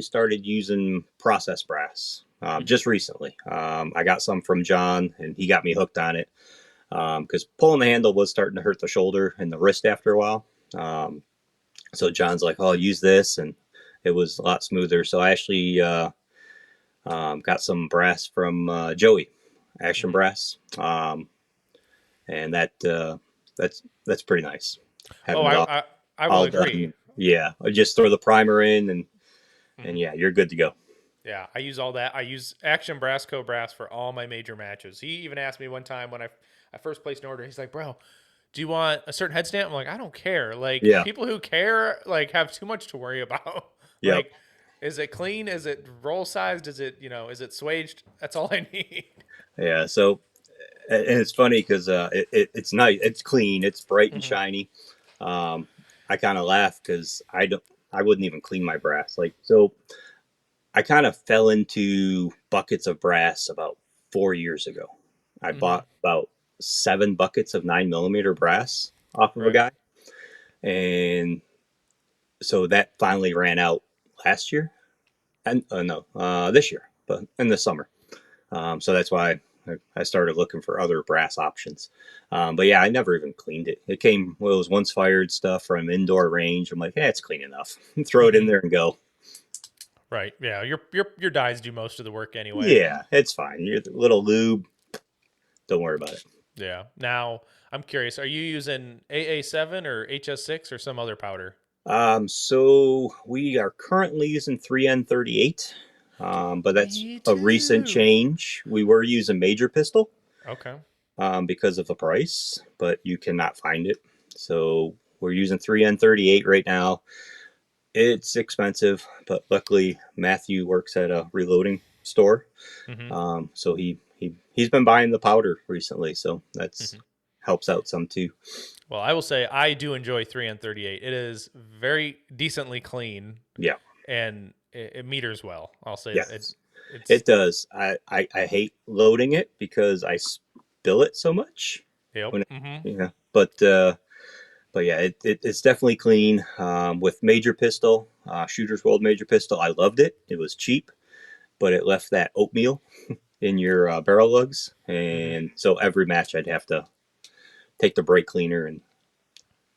started using process brass just recently. I got some from John, and he got me hooked on it because pulling the handle was starting to hurt the shoulder and the wrist after a while. So John's like, "Oh, use this," and it was a lot smoother. So I actually got some brass from Joey, Action Brass, and that's pretty nice. I will agree. Done. Yeah, I just throw the primer in, and yeah, you're good to go. Yeah, I use all that. I use Action Brass Co. Brass for all my major matches. He even asked me one time when I first placed an order. He's like, "Bro, do you want a certain head stamp? I'm like, I don't care. Like Yeah. people who care like have too much to worry about. Yep. Like, is it clean? Is it roll sized? Is it, is it swaged? That's all I need. Yeah. So, and it's funny because it's nice. It's clean. It's bright and Hmm. shiny. I kind of laugh because I wouldn't even clean my brass. Like, so I kind of fell into buckets of brass about 4 years ago. I Hmm. bought about 7 buckets of 9mm brass off of a Right. guy. And so that finally ran out last year. And no, this year, but in the summer. So that's why I started looking for other brass options. But yeah, I never even cleaned it. It came, well, it was once fired stuff from indoor range. I'm like, yeah, it's clean enough. Throw it in Hmm. there and go. Right. Yeah. Your dyes do most of the work anyway. Yeah, it's fine. You're a little lube. Don't worry about it. Yeah. Now I'm curious. Are you using AA7 or HS6 or some other powder? So we are currently using 3N38, but that's Me a recent too. change. We were using Major Pistol Okay. because of the price, but you cannot find it. So we're using 3N38 right now. It's expensive, but luckily Matthew works at a reloading store, Hmm. so he's been buying the powder recently, so that's Hmm. helps out some too. Well, I will say I do enjoy 3N38. It is very decently clean Yeah, and it meters well. I'll say that yes, it's it does. I hate loading it because I spill it so much yep. when Hmm. but yeah, it's definitely clean. With Major Pistol, Shooter's World Major Pistol, I loved it. It was cheap, but it left that oatmeal in your barrel lugs, Hmm. and so every match I'd have to take the brake cleaner and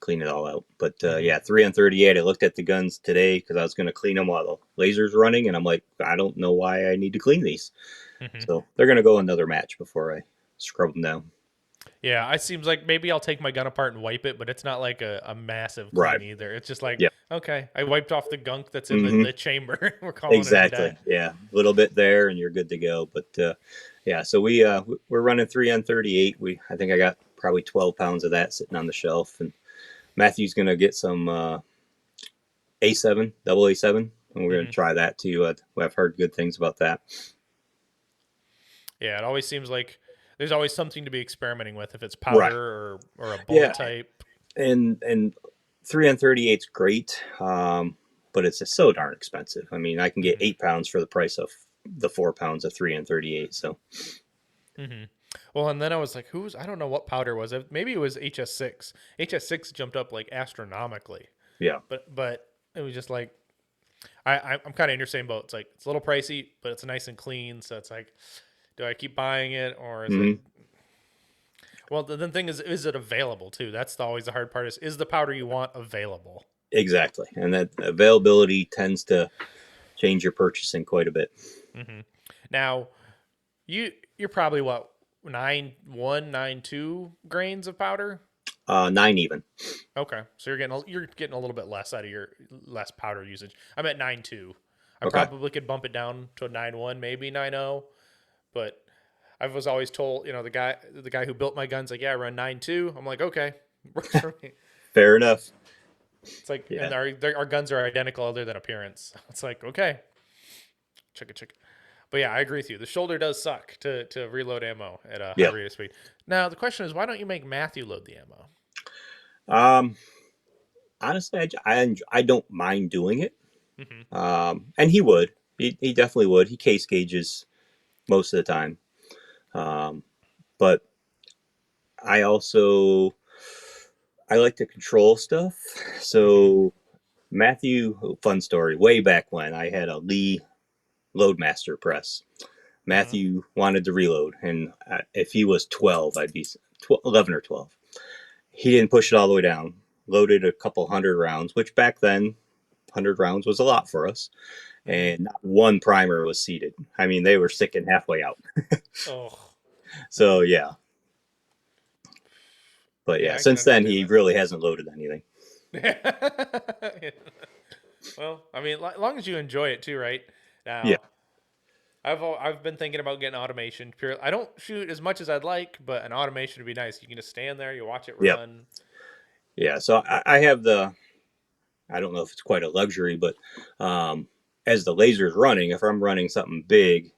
clean it all out. But Hmm. yeah, 3N38. I looked at the guns today because I was going to clean them while the laser's running, and I'm like, I don't know why I need to clean these. Hmm. So they're going to go another match before I scrub them down. Yeah, it seems like maybe I'll take my gun apart and wipe it, but it's not like a massive Right. clean either. It's just like, Yeah. okay, I wiped off the gunk that's in Mm-hmm. the chamber. We're calling it a day. Exactly. Yeah. A little bit there, and you're good to go. But yeah, so we're running 3N38. I think I got probably 12 pounds of that sitting on the shelf, and Matthew's going to get some A7, double A7, and we're going to Hmm. try that too. I've heard good things about that. Yeah, it always seems like there's always something to be experimenting with if it's Right. powder or a bullet Yeah. type. And 3N38's great, but it's just so darn expensive. I mean, I can get Hmm. 8 pounds for the price of the 4 pounds of 3N38. So Hmm. Well, and then I was like, I don't know what powder was it. Maybe it was HS6. HS6 jumped up like astronomically, yeah. but it was just like I'm kind of in your same boat. It's like it's a little pricey, but it's nice and clean. So it's like, do I keep buying it or is it? Hmm. Well, the thing is it available too? That's always the hard part. Is the powder you want available? Exactly. And that availability tends to change your purchasing quite a bit. Hmm. Now you're probably what 9.1, 9.2 grains of powder. 9 even. Okay, so you're getting a little bit less out of your less powder usage. I'm at 9.2. I Okay. probably could bump it down to a 9.1, maybe 9.0, but I was always told, the guy who built my guns, like, yeah, I run 9.2. I'm like, okay, works for me. Fair enough. It's like, Yeah. and our guns are identical other than appearance. It's like, okay, check it, check it. But yeah, I agree with you. The shoulder does suck to reload ammo at a high Yeah. rate of speed. Now the question is, why don't you make Matthew load the ammo? Um, Honestly, I don't mind doing it. Hmm. And he would. He definitely would. He case gauges most of the time. Um, but I also I like to control stuff. Hmm. So Matthew, fun story. Way back when I had a Lee Loadmaster press. Hmm. Matthew wanted to reload, and if he was 12, I'd be 11 or 12. He didn't push it all the way down. Loaded a couple hundred rounds, which back then, 100 rounds was a lot for us. Hmm. And not one primer was seated. I mean, they were sticking halfway out. Oh, So yeah, but yeah, yeah, I can since then understand he that. really hasn't loaded anything. Well, I mean, as long as you enjoy it too, right? Yeah, Now, I've been thinking about getting automation. I don't shoot as much as I'd like, but an automation would be nice. You can just stand there, you watch it Yep. run. Yeah. So I have I don't know if it's quite a luxury, but as the laser's running, if I'm running something big,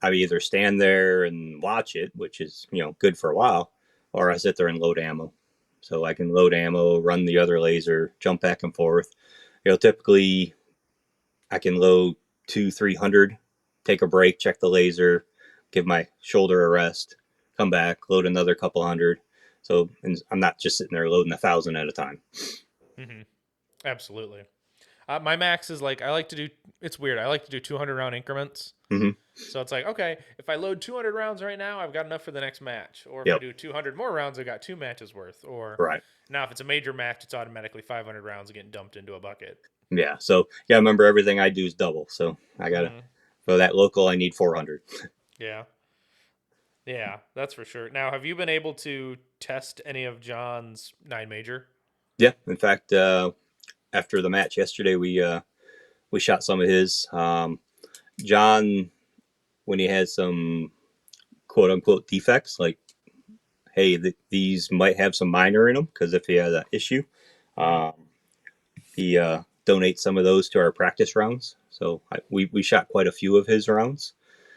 I either stand there and watch it, which is, good for a while, or I sit there and load ammo. So I can load ammo, run the other laser, jump back and forth. Typically I can load 300, take a break, check the laser, give my shoulder a rest, come back, load another couple hundred. So and I'm not just sitting there loading 1,000 at a time. Hmm. Absolutely. My max is like I like to do. It's weird. I like to do 200 round increments. Mm-hmm. So it's like, okay, if I load 200 rounds right now, I've got enough for the next match. Or if I Yep. do 200 more rounds, I've got 2 matches worth. Or Right. now if it's a major match, it's automatically 500 rounds getting dumped into a bucket. Yeah. So yeah, remember everything I do is double. So I gotta Hmm. for that local I need 400. Yeah. Yeah, that's for sure. Now, have you been able to test any of John's 9 major? Yeah. In fact, after the match yesterday, we shot some of his. John, when he had some quote unquote defects, like hey, these might have some minor in them because if he has an issue, Hmm. um, he donates some of those to our practice rounds. So we shot quite a few of his rounds.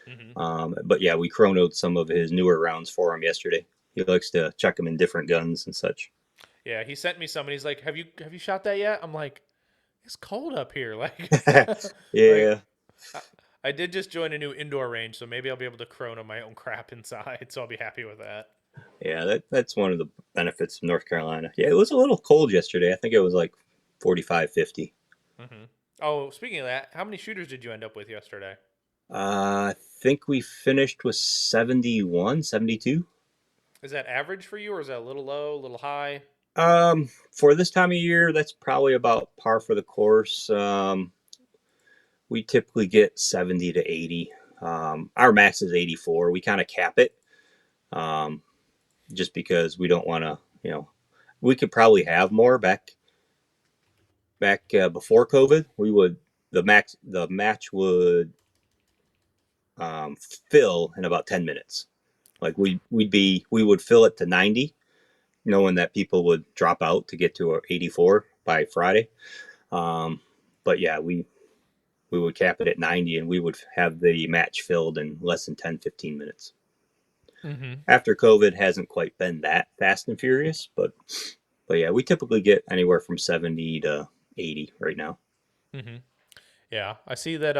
Hmm. But yeah, we chronoed some of his newer rounds for him yesterday. He likes to check them in different guns and such. Yeah, he sent me some, and he's like, "Have you shot that yet?" I'm like, "It's cold up here." Like Yeah, I, I did just join a new indoor range, so maybe I'll be able to chrono my own crap inside. So I'll be happy with that. yeah, that's one of the benefits of North Carolina. Yeah, it was a little cold yesterday. I think it was like 45, 50. Hmm. Oh, speaking of that, how many shooters did you end up with yesterday? I think we finished with 71, 72. Is that average for you, or is that a little low, a little high? For this time of year, that's probably about par for the course. We typically get 70 to 80. Our max is 84. We kind of cap it um, just because we don't want to, we could probably have more back before COVID. We would the match would um, fill in about 10 minutes. Like we would fill it to 90, knowing that people would drop out to get to 84 by Friday. Um, but yeah, we would cap it at 90 and we would have the match filled in less than 10, 15 minutes. Mm-hmm. After COVID hasn't quite been that fast and furious, but yeah, we typically get anywhere from 70 to 80 right now. Mm-hmm. Yeah, I see that.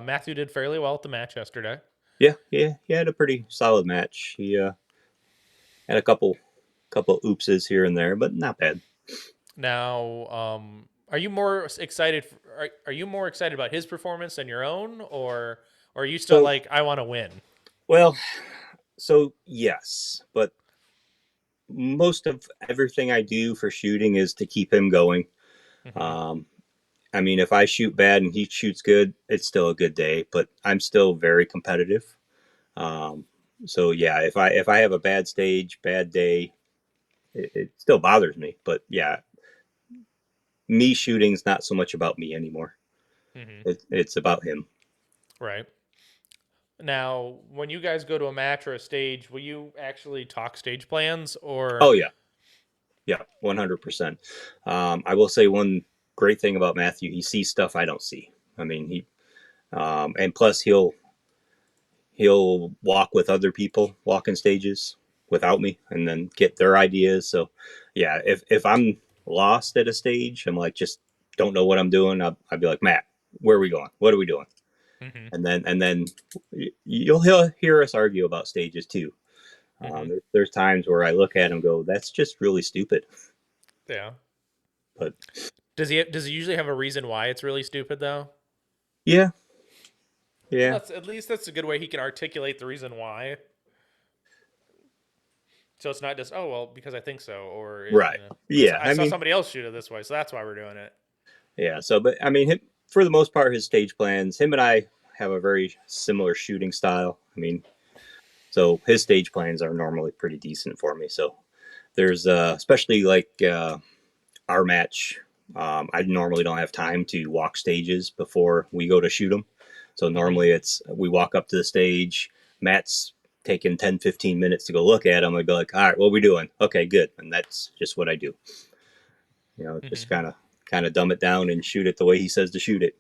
Matthew did fairly well at the match yesterday. Yeah, yeah, he had a pretty solid match. He had a couple oopses here and there, but not bad. Now, are you more excited? Are you more excited about his performance than your own, or are you still So, like, I want to win? well, so yes, but most of everything I do for shooting is to keep him going. Mm-hmm. Um, I mean, if I shoot bad and he shoots good, it's still a good day, but I'm still very competitive. Um, so yeah, if I have a bad stage, bad day, it still bothers me. But yeah, me shooting's not so much about me anymore. Mm-hmm. It's about him. Right. Now, when you guys go to a match or a stage, will you actually talk stage plans or? Oh yeah, yeah, 100%. I will say one great thing about Matthew: he sees stuff I don't see. I mean, and plus he'll walk with other people, walking stages without me, and then get their ideas. So, yeah, if I'm lost at a stage, I'm like just don't know what I'm doing. I'd be like, Matt, where are we going? What are we doing? Mm-hmm. And then he'll hear us argue about stages too. Mm-hmm. There's times where I look at him and go, that's just really stupid. Yeah. But Does he usually have a reason why it's really stupid though? yeah, Well, yeah, that's at least that's a good way he can articulate the reason why. So it's not just, oh well, because I think so, or right, yeah. I I saw mean, somebody else shoot it this way, so that's why we're doing it. yeah. So, but I mean, for the most part, his stage plans, him and I have a very similar shooting style. I mean, so his stage plans are normally pretty decent for me. So there's especially like our match. I normally don't have time to walk stages before we go to shoot them. So normally we walk up to the stage, Matt's taking 10, 15 minutes to go look at them. I'd be like, all right, what are we doing? Okay, good. And that's just what I do. Just kind of dumb it down and shoot it the way he says to shoot it.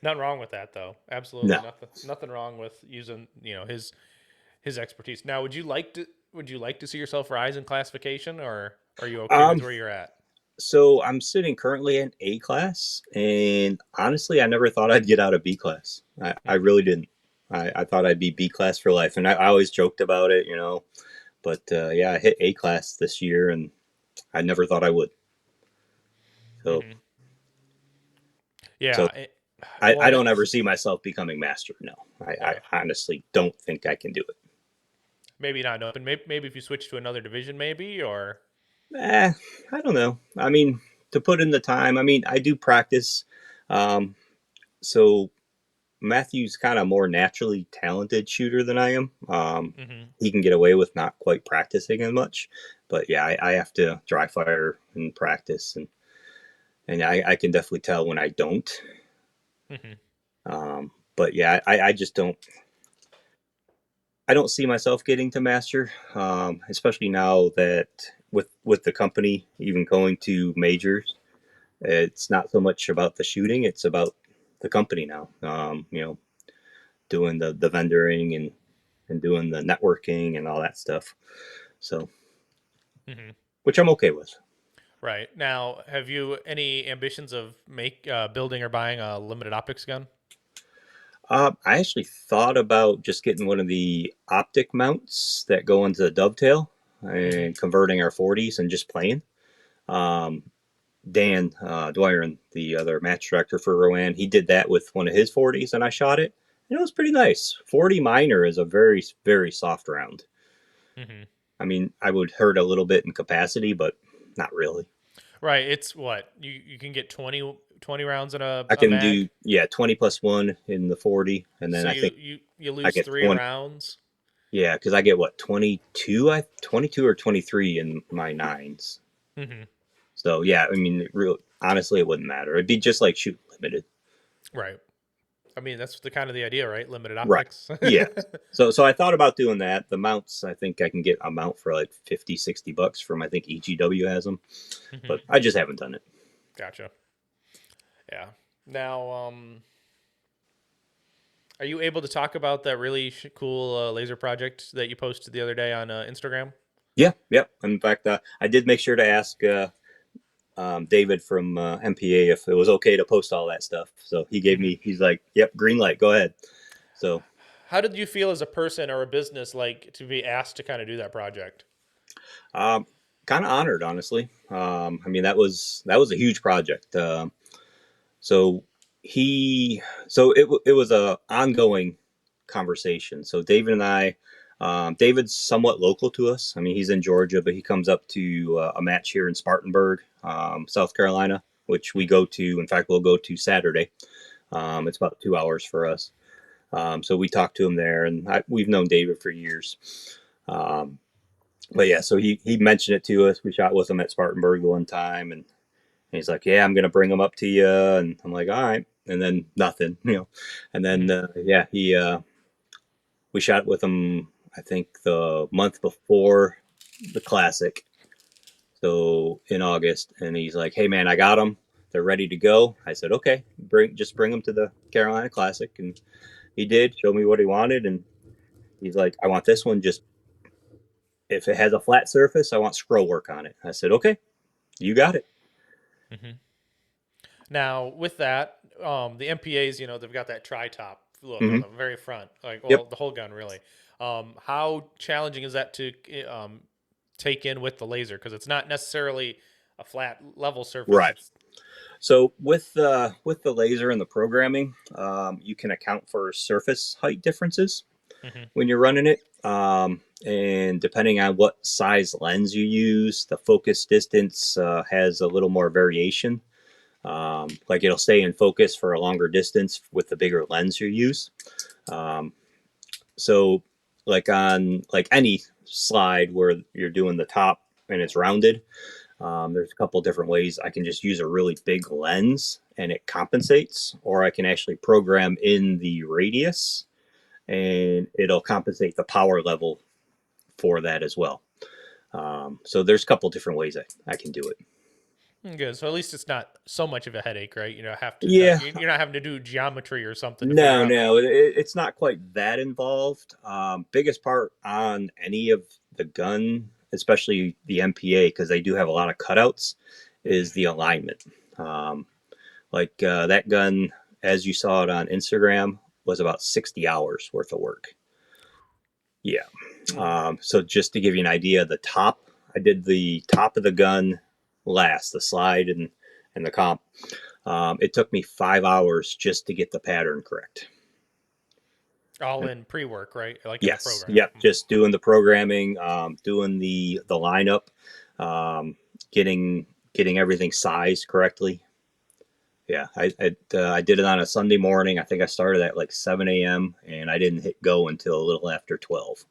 Nothing wrong with that, though. Absolutely No. nothing wrong with using his expertise. Now, would you like to see yourself rise in classification, or are you okay with where you're at? So I'm sitting currently in A class, and honestly, I never thought I'd get out of B class. I really didn't. I thought I'd be B class for life, and I always joked about it, But yeah, I hit A class this year, and I never thought I would. So, Yeah. so Well, I don't ever see myself becoming master. No, I honestly don't think I can do it. maybe not open. Maybe if you switch to another division, maybe, or I don't know. I mean, to put in the time, I mean, I do practice. So Matthew's kind of more naturally talented shooter than I am. He can get away with not quite practicing as much, but yeah, I have to dry fire and practice, and I can definitely tell when I don't. But yeah, I just don't. I don't see myself getting to master, especially now that with the company even going to majors. It's not so much about the shooting; it's about the company now. Doing the vendoring and doing the networking and all that stuff. So, which I'm okay with. right. Now, have you any ambitions of building or buying a limited optics gun? I actually thought about just getting one of the optic mounts that go into the dovetail and converting our 40s and just playing. Dan Dwyer, the other match director for Rowan, he did that with one of his 40s, and I shot it, and it was pretty nice. 40 minor is a very, very soft round. I mean, I would hurt a little bit in capacity, but not really. Right. It's what you can get 20 rounds in a I can mag. do 20 plus 1 in the 40, and then So I think you I lose get 3 20. rounds. Yeah, because I get what 22 or 23 in my nines. So yeah, I mean, honestly, it wouldn't matter. It'd be just like shooting limited. Right. I mean, that's the kind of the idea, right? Limited Right. optics. Yeah. So I thought about doing that. The mounts, I think I can get a mount for like $50-$60 from, I think EGW has them, but I just haven't done it. Gotcha. Yeah. Now, are you able to talk about that really cool laser project that you posted the other day on Instagram? Yeah. Yep. In fact, I did make sure to ask David from MPA if it was okay to post all that stuff. So he's like, yep, green light, go ahead. So how did you feel as a person or a business like to be asked to kind of do that project? kind of honored, honestly. I mean, that was a huge project. So it was a ongoing conversation. So David and I, David's somewhat local to us. I mean, he's in Georgia, but he comes up to a match here in Spartanburg, South Carolina, which we go to. In fact, we'll go to Saturday. It's about 2 hours for us. So we talked to him there, and we've known David for years. But yeah, so he mentioned it to us. We shot with him at Spartanburg the one time, and he's like, "Yeah, I'm gonna bring him up to you," and I'm like, "All right." And then nothing, And then we shot with him, I think the month before the classic, so in August, and he's like, "Hey man, I got them. They're ready to go." I said, "Okay, bring them to the Carolina Classic," and he did. Show me what he wanted, and he's like, "I want this one. Just if it has a flat surface, I want scroll work on it." I said, "Okay, you got it." Now, with that, the MPAs, they've got that tri-top look on Mm-hmm. the very front, like, well, Yep. the whole gun really. How challenging is that to take in with the laser? Because it's not necessarily a flat level surface. Right. So with the laser and the programming, you can account for surface height differences when you're running it, and depending on what size lens you use, the focus distance has a little more variation. Like it'll stay in focus for a longer distance with the bigger lens you use. So like on like any slide where you're doing the top and it's rounded, there's a couple different ways. I can just use a really big lens and it compensates, or I can actually program in the radius and it'll compensate the power level for that as well. So there's a couple different ways I can do it. Good. So at least it's not so much of a headache, right? Yeah, You're not having to do geometry or something to figure no, out. no, it's not quite that involved. Biggest part on any of the gun, especially the MPA, because they do have a lot of cutouts, is the alignment. Um, that gun, as you saw it on Instagram, was about 60 hours worth of work. Yeah. So just to give you an idea, I did the top of the gun last, the slide and the comp. It took me 5 hours just to get the pattern correct. All in pre-work, right? Like in the Yes. program. Yep. Just doing the programming, doing the lineup, um, getting everything sized correctly. Yeah, I did it on a Sunday morning. I think I started at like 7 a.m. and I didn't hit go until a little after 12.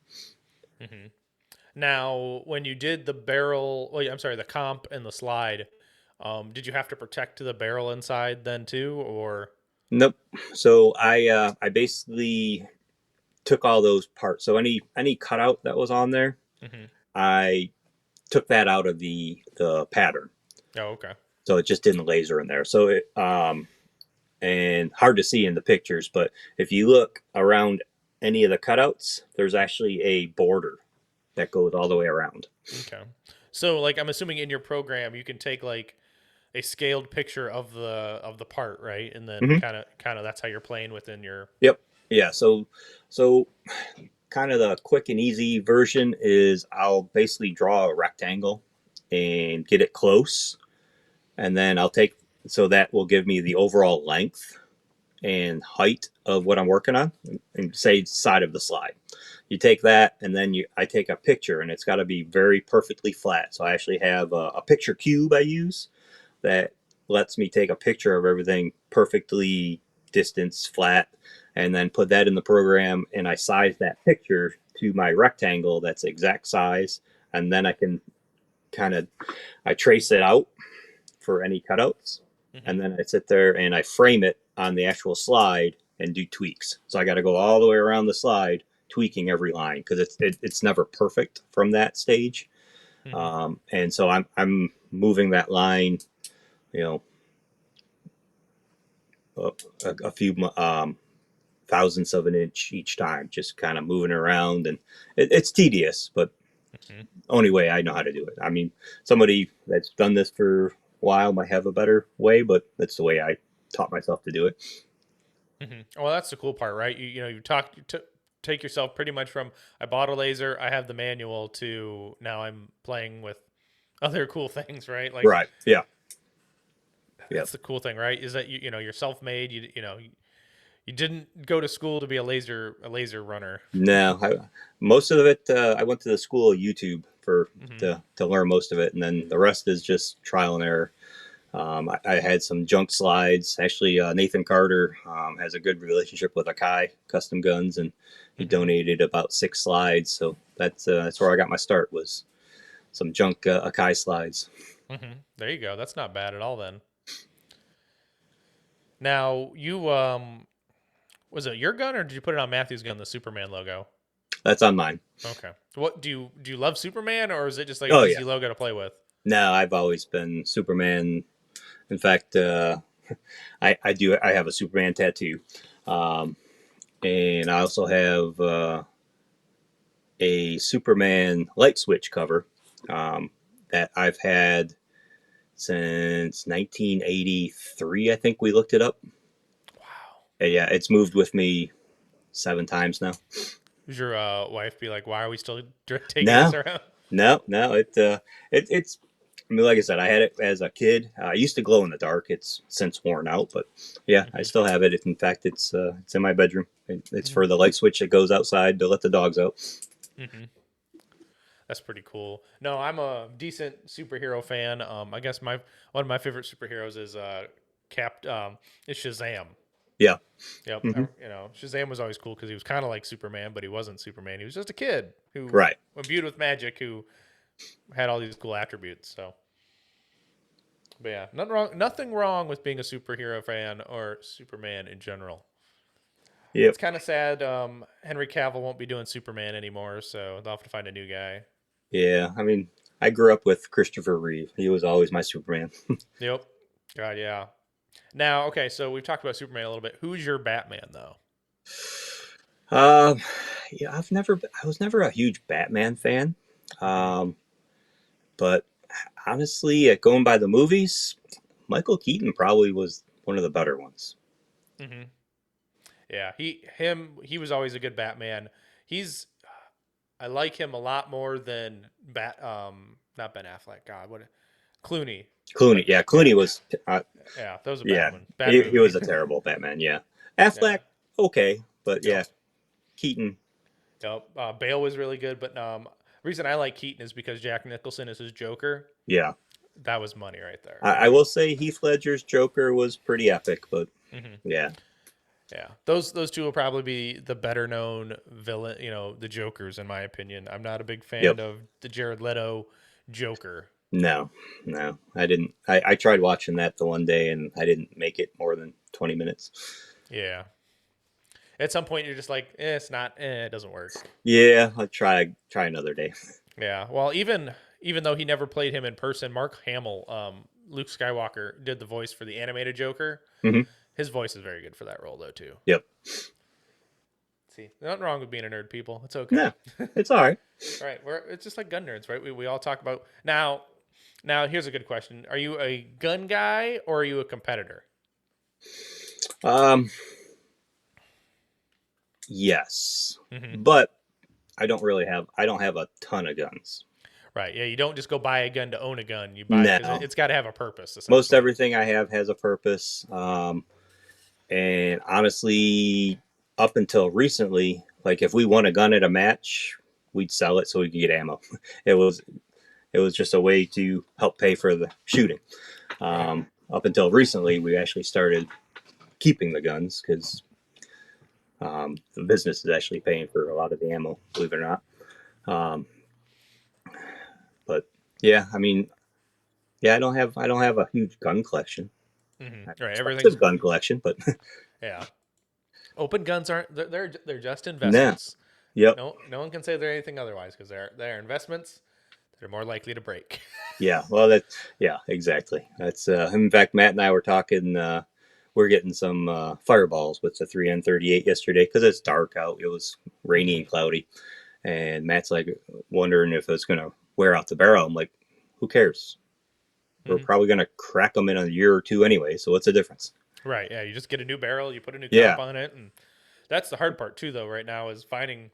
Mm-hmm. Now, when you did the barrel, I'm sorry, the comp and the slide, did you have to protect the barrel inside then too, or? Nope. So I basically took all those parts. So any cutout that was on there, Mm-hmm. I took that out of the pattern. Oh, okay. So it just didn't laser in there. So it and hard to see in the pictures, but if you look around any of the cutouts, there's actually a border that goes all the way around. Okay. So, like, I'm assuming in your program you can take like a scaled picture of the part, right? And then Mm-hmm. kind of that's how you're playing within your. Yep. Yeah. So kind of the quick and easy version is I'll basically draw a rectangle and get it close, and then so that will give me the overall length and height of what I'm working on, and say side of the slide. You take that, and then I take a picture, and it's got to be very perfectly flat. So I actually have a picture cube I use that lets me take a picture of everything perfectly distance flat, and then put that in the program, and I size that picture to my rectangle that's the exact size, and then I can I trace it out for any cutouts, Mm-hmm. and then I sit there and I frame it on the actual slide and do tweaks. So I got to go all the way around the slide, tweaking every line because it's never perfect from that stage. Mm-hmm. And so I'm moving that line, you know, a few thousandths of an inch each time, just kind of moving around, and it's tedious, but Mm-hmm. only way I know how to do it. I mean, somebody that's done this for a while might have a better way, but that's the way I taught myself to do it. Mm-hmm. Well, that's the cool part, right? Take yourself pretty much from I bought a laser, I have the manual to now I'm playing with other cool things, right? Like Right. Yeah. that's the cool thing, right? Is that you're self-made. You didn't go to school to be a laser runner. No, most of it, I went to the school of YouTube Mm-hmm. to learn most of it, and then the rest is just trial and error. I had some junk slides. Actually, Nathan Carter has a good relationship with Akai Custom Guns, and he Mm-hmm. donated about 6 slides. So that's where I got my start, was some junk Akai slides. Mm-hmm. There you go. That's not bad at all then. Now, you was it your gun or did you put it on Matthew's gun, the Superman logo? That's on mine. Okay. What do you love Superman or is it just like an Oh easy yeah. logo to play with? No, I've always been Superman. In fact, I have a Superman tattoo, um, and I also have a Superman light switch cover that I've had since 1983. I think we looked it up. Wow. Yeah, it's moved with me 7 times now. Does your wife be like, "Why are we still taking this No, around?" no. It's. I mean, like I said, I had it as a kid. I used to glow in the dark. It's since worn out, but yeah, I Mm-hmm. still have it. In fact, it's in my bedroom. It's Mm-hmm. for the light switch that goes outside to let the dogs out. Mm-hmm. That's pretty cool. No, I'm a decent superhero fan. I guess my one of my favorite superheroes is Cap is Shazam. Yeah. Yep. Hmm. Shazam was always cool because he was kind of like Superman, but he wasn't Superman. He was just a kid who Right. imbued with magic who had all these cool attributes. So But yeah, nothing wrong with being a superhero fan or Superman in general. Yep. It's kind of sad. Henry Cavill won't be doing Superman anymore, so they'll have to find a new guy. Yeah. I mean, I grew up with Christopher Reeve. He was always my Superman. Yep. God, yeah. Now, okay, so we've talked about Superman a little bit. Who's your Batman, though? Uh, yeah, I was never a huge Batman fan. Um, but honestly, going by the movies, Michael Keaton probably was one of the better ones. Mm-hmm. Yeah, he was always a good Batman. I like him a lot more than not Ben Affleck. God, what Clooney. Clooney, yeah, Yeah, Clooney was, yeah, that was a yeah, bad one. Bad he movie. was a terrible Batman. Yeah, Yeah. Affleck, okay, but yeah, Yep. Keaton, Yep. Bale was really good, but reason I like Keaton is because Jack Nicholson is his Joker. yeah. That was money right there. I will say Heath Ledger's Joker was pretty epic, but Hmm. yeah, Yeah, those two will probably be the better known villain. The Jokers, in my opinion. I'm not a big fan yep. of the Jared Leto Joker. No, no, I didn't. I tried watching that the one day, and I didn't make it more than 20 minutes. Yeah. At some point, you're just like, it's not. It doesn't work. Yeah, I'll try another day. Yeah. Well, even though he never played him in person, Mark Hamill, Luke Skywalker, did the voice for the animated Joker. Hmm. His voice is very good for that role, though, too. Yep. See, nothing wrong with being a nerd, people. It's okay. No, it's all right. Right. It's just like gun nerds, right? We all talk about now. Now, here's a good question: are you a gun guy or are you a competitor? Yes, Mm-hmm. but I don't have a ton of guns. Right. Yeah. You don't just go buy a gun to own a gun. You buy it because No, it's got to have a purpose. most Essentially. everything I have has a purpose. And honestly, up until recently, like if we won a gun at a match, we'd sell it so we could get ammo. It was just a way to help pay for the shooting. Right. Up until recently, we actually started keeping the guns because the business is actually paying for a lot of the ammo, believe it or not. Um, but yeah, I mean, yeah, I don't have a huge gun collection. Mm-hmm. Right. Everything's Expensive gun collection, but yeah. Open guns aren't. They're just nah, investments. yep, No one can say they're anything otherwise because they're investments that are more likely to break. yeah. Well, yeah, exactly. That's in fact, Matt and I were talking. We're getting some fireballs with the 3N38 yesterday because it's dark out. It was rainy and cloudy, and Matt's like wondering if it's gonna wear out the barrel. I'm like, who cares? We're Mm-hmm. probably gonna crack them in a year or two anyway. So what's the difference? Right. Yeah. You just get a new barrel. You put a new Yeah, comp on it, and that's the hard part too. Though right now is having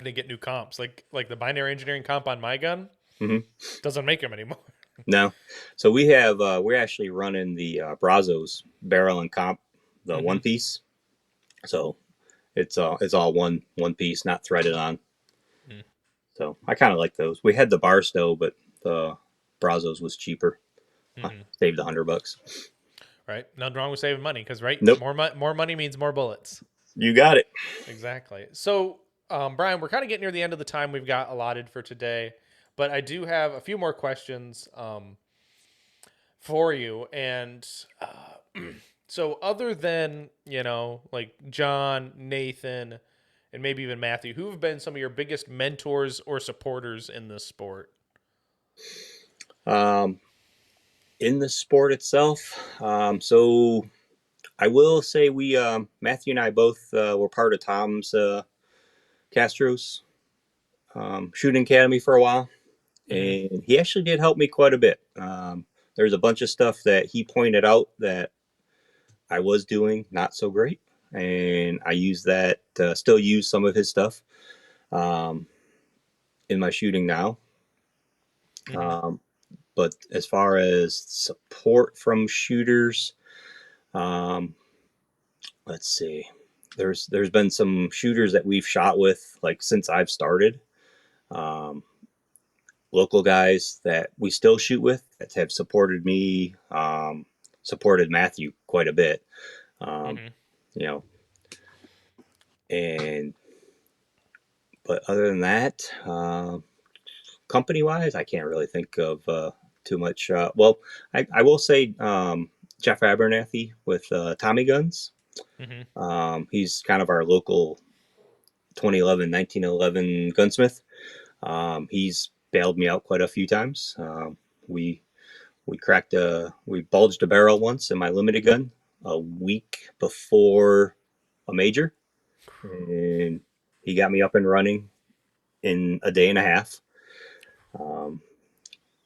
to get new comps. Like the binary engineering comp on my gun hmm doesn't make them anymore. no. So we have we're actually running the Brazos barrel and comp, the Mm-hmm. one piece. So it's all one piece, not threaded on. Mm. So I kind of like those. We had the Barstow, but the Brazos was cheaper. Mm-hmm. Saved $100. Right. Nothing wrong with saving money because Nope, more money means more bullets. you got it. Exactly. So, Brian, we're kind of getting near the end of the time we've got allotted for today, but I do have a few more questions for you. And so, other than like John, Nathan, and maybe even Matthew, who have been some of your biggest mentors or supporters in this sport? Um, in the sport itself, so I will say we Matthew and I both were part of Tom's Castro's shooting academy for a while, Mm-hmm. and he actually did help me quite a bit. There's a bunch of stuff that he pointed out that I was doing not so great, and I use that still use some of his stuff um, in my shooting now. Mm-hmm. Um, but as far as support from shooters, um, let's see. There's been some shooters that we've shot with like since I've started. Um, Local guys that we still shoot with that have supported me, supported Matthew quite a bit. Um, Mm-hmm. you know, and but other than that, company wise, I can't really think of too much. Well, I will say Jeff Abernathy with Tommy Guns. He's kind of our local 2011, 1911 gunsmith. He's bailed me out quite a few times. We we bulged a barrel once in my limited gun a week before a major, and he got me up and running in a day and a half.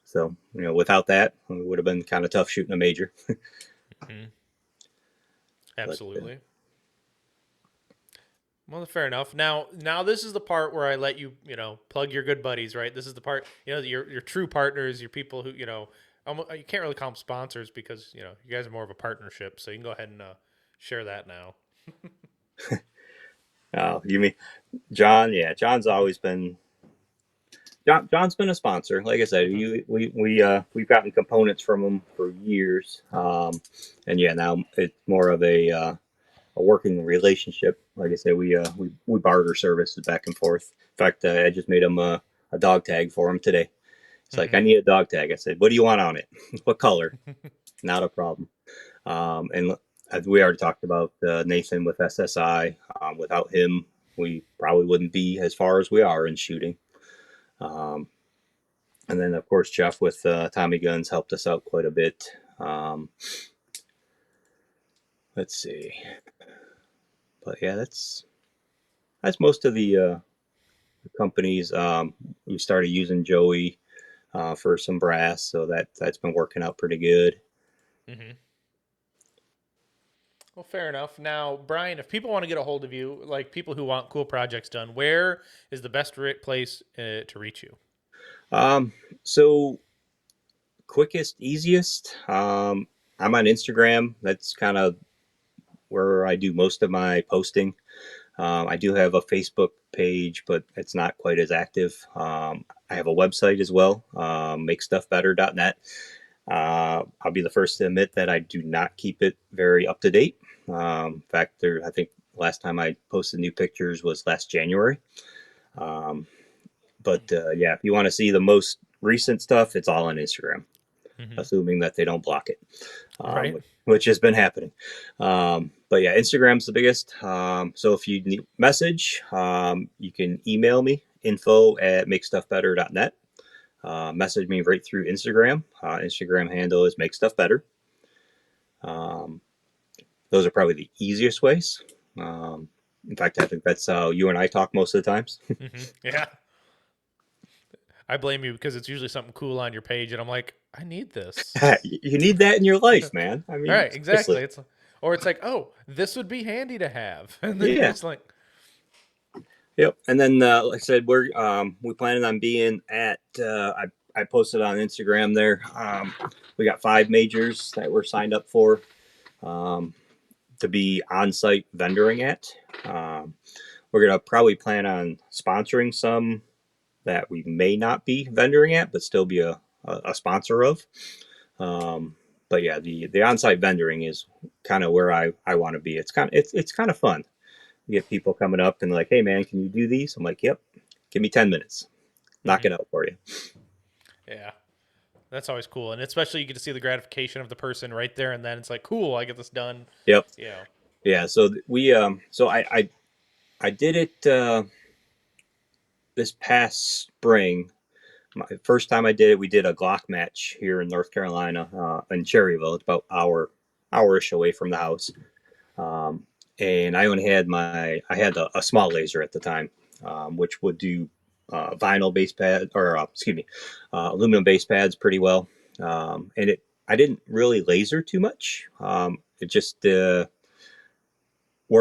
So, without that, it would have been kind of tough shooting a major. Absolutely. Well, fair enough. Now this is the part where I let you, plug your good buddies, right? This is the part, your true partners, your people who, you can't really call them sponsors because, you guys are more of a partnership. So you can go ahead and share that now. Oh, you mean John? Yeah, John's always been. John's been a sponsor. Like I said, we've gotten components from him for years, and yeah, now it's more of a working relationship. Like I said, we barter services back and forth. In fact, I just made him a dog tag for him today. It's like, I need a dog tag. I said, what do you want on it? What color? Not a problem. And as we already talked about Nathan with SSI. Without him, we probably wouldn't be as far as we are in shooting. And then, of course, Jeff with Tommy Guns helped us out quite a bit. Let's see. But yeah, that's most of the companies. We started using Joey for some brass, so that's been working out pretty good. Well, fair enough. Now, Brian, if people want to get a hold of you, like people who want cool projects done, where is the best place to reach you? So quickest, easiest. I'm on Instagram. That's kind of where I do most of my posting. I do have a Facebook page, but it's not quite as active. I have a website as well, makestuffbetter.net. I'll be the first to admit that I do not keep it very up to date. In fact, I think last time I posted new pictures was last January. But yeah, if you want to see the most recent stuff, it's all on Instagram, assuming that they don't block it, Right. which has been happening. But yeah, Instagram's the biggest. So if you need message, you can email me, info@makestuffbetter.net. Message me right through Instagram. Instagram handle is Make Stuff Better. Those are probably the easiest ways. In fact, I think that's how you and I talk most of the times. Yeah. I blame you because it's usually something cool on your page, and I'm like, I need this. You need that in your life, man. I mean, right, exactly. seriously. It's like, oh, this would be handy to have, and then Yeah. it's like, Yep. And then, like I said, we planning on being at. I posted on Instagram there. We got 5 majors that we're signed up for to be on-site vendoring at. We're gonna probably plan on sponsoring some that we may not be vendoring at, but still be a sponsor of. But yeah, the on-site vendoring is kind of where I want to be. It's kind of fun. You get people coming up and like, hey man, can you do these? I'm like, yep. Give me 10 minutes. Knock it out for you. Yeah. That's always cool. And especially you get to see the gratification of the person right there and then. It's like, cool, I get this done. Yep. Yeah. Yeah. So so I did it this past spring. My first time I did it, we did a Glock match here in North Carolina, in Cherryville. It's about hour-ish away from the house. And I only had I had a small laser at the time, which would do vinyl base pad, or aluminum base pads pretty well. And I didn't really laser too much. It just word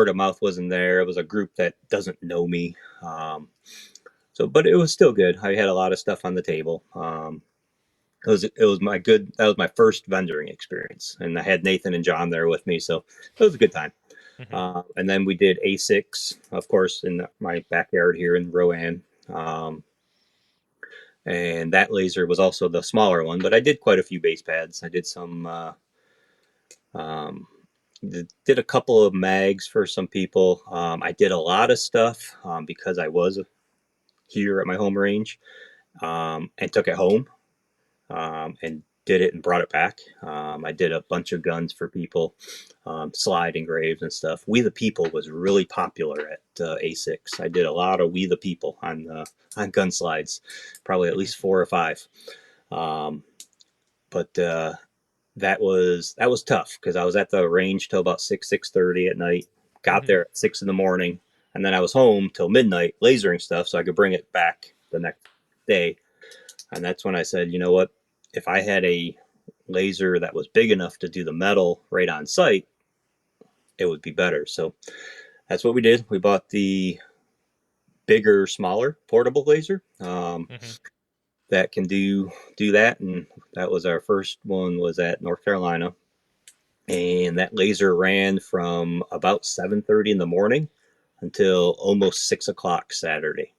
of mouth wasn't there. It was a group that doesn't know me. But it was still good. I had a lot of stuff on the table. That was my first vendoring experience, and I had Nathan and John there with me, so it was a good time. And then we did A6, of course, in my backyard here in Rowan. And that laser was also the smaller one, but I did quite a few base pads. I did did a couple of mags for some people. I did a lot of stuff because I was here at my home range, and took it home and did it and brought it back. I did a bunch of guns for people, slide engraves and stuff. We the People was really popular at A6. I did a lot of We the People on gun slides, probably at least 4 or 5. Um, but that was tough because I was at the range till about 6:30 at night. Got there at 6 in the morning, and then I was home till midnight lasering stuff so I could bring it back the next day. And that's when I said, you know what? If I had a laser that was big enough to do the metal right on site, it would be better. So that's what we did. We bought the bigger, smaller portable laser that can do that, and that was our first one. Was at North Carolina, and that laser ran from about 7:30 in the morning until almost 6 o'clock Saturday.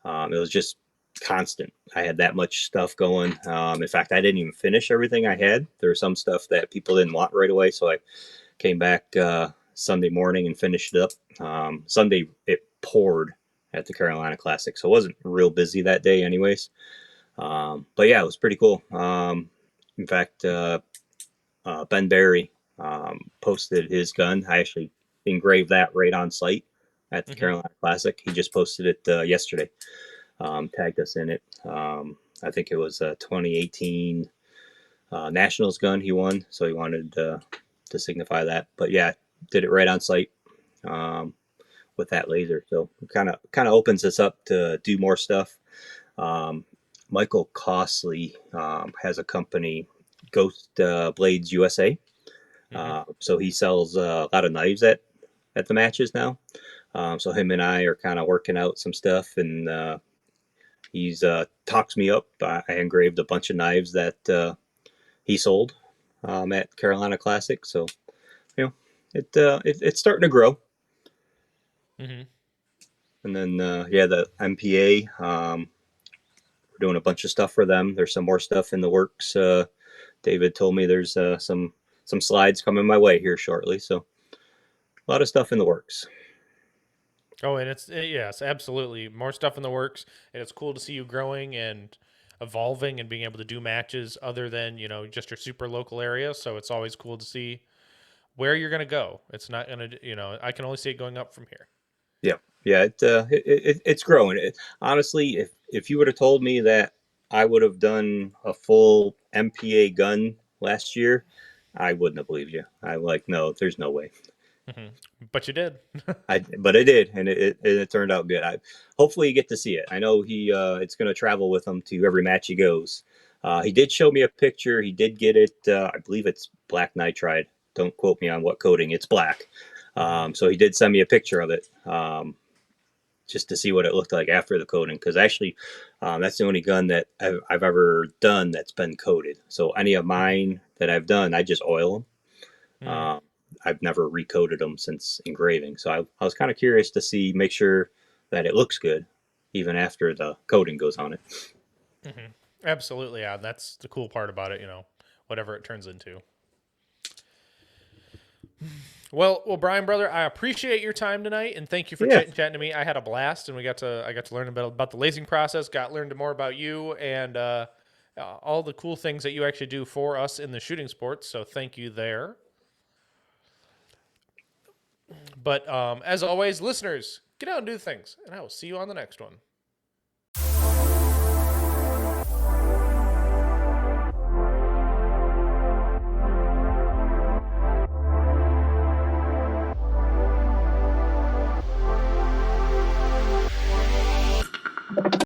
It was just constant. I had that much stuff going. In fact, I didn't even finish everything I had. There was some stuff that people didn't want right away, so I came back Sunday morning and finished it up. Sunday it poured at the Carolina Classic, so it wasn't real busy that day, anyways. But yeah, it was pretty cool. In fact, Ben Barry posted his gun. I actually engraved that right on site at the Carolina Classic. He just posted it yesterday. Tagged us in it. I think it was a 2018 Nationals gun he won, so he wanted to signify that. But yeah, did it right on site with that laser. So it kind of opens us up to do more stuff. Michael Costley has a company, Ghost Blades USA. So he sells a lot of knives at the matches now. So him and I are kind of working out some stuff, and he's talks me up. I engraved a bunch of knives that he sold at Carolina Classic. So it's starting to grow. And then the MPA, we're doing a bunch of stuff for them. There's some more stuff in the works. David told me there's some slides coming my way here shortly. So a lot of stuff in the works. Oh, and yes, absolutely. More stuff in the works, and it's cool to see you growing and evolving and being able to do matches other than, just your super local area. So it's always cool to see where you're going to go. It's not going to, I can only see it going up from here. Yeah, it's growing. Honestly, if you would have told me that I would have done a full MPA gun last year, I wouldn't have believed you. I'm like, no, there's no way. But you did. But I did, and it turned out good. Hopefully you get to see it. I know it's going to travel with him to every match he goes. He did show me a picture. He did get it. I believe it's black nitride. Don't quote me on what coating. It's black. So he did send me a picture of it. Just to see what it looked like after the coating, because actually that's the only gun that I've ever done that's been coated. So any of mine that I've done, I just oil them. I've never recoated them since engraving, so I was kind of curious to make sure that it looks good even after the coating goes on it. Absolutely, yeah. That's the cool part about it, whatever it turns into. Well, Brian, brother, I appreciate your time tonight, and thank you for chatting to me. I had a blast, and I got to learn a bit about the lasing process, learned more about you, and all the cool things that you actually do for us in the shooting sports. So thank you there. But as always, listeners, get out and do things, and I will see you on the next one.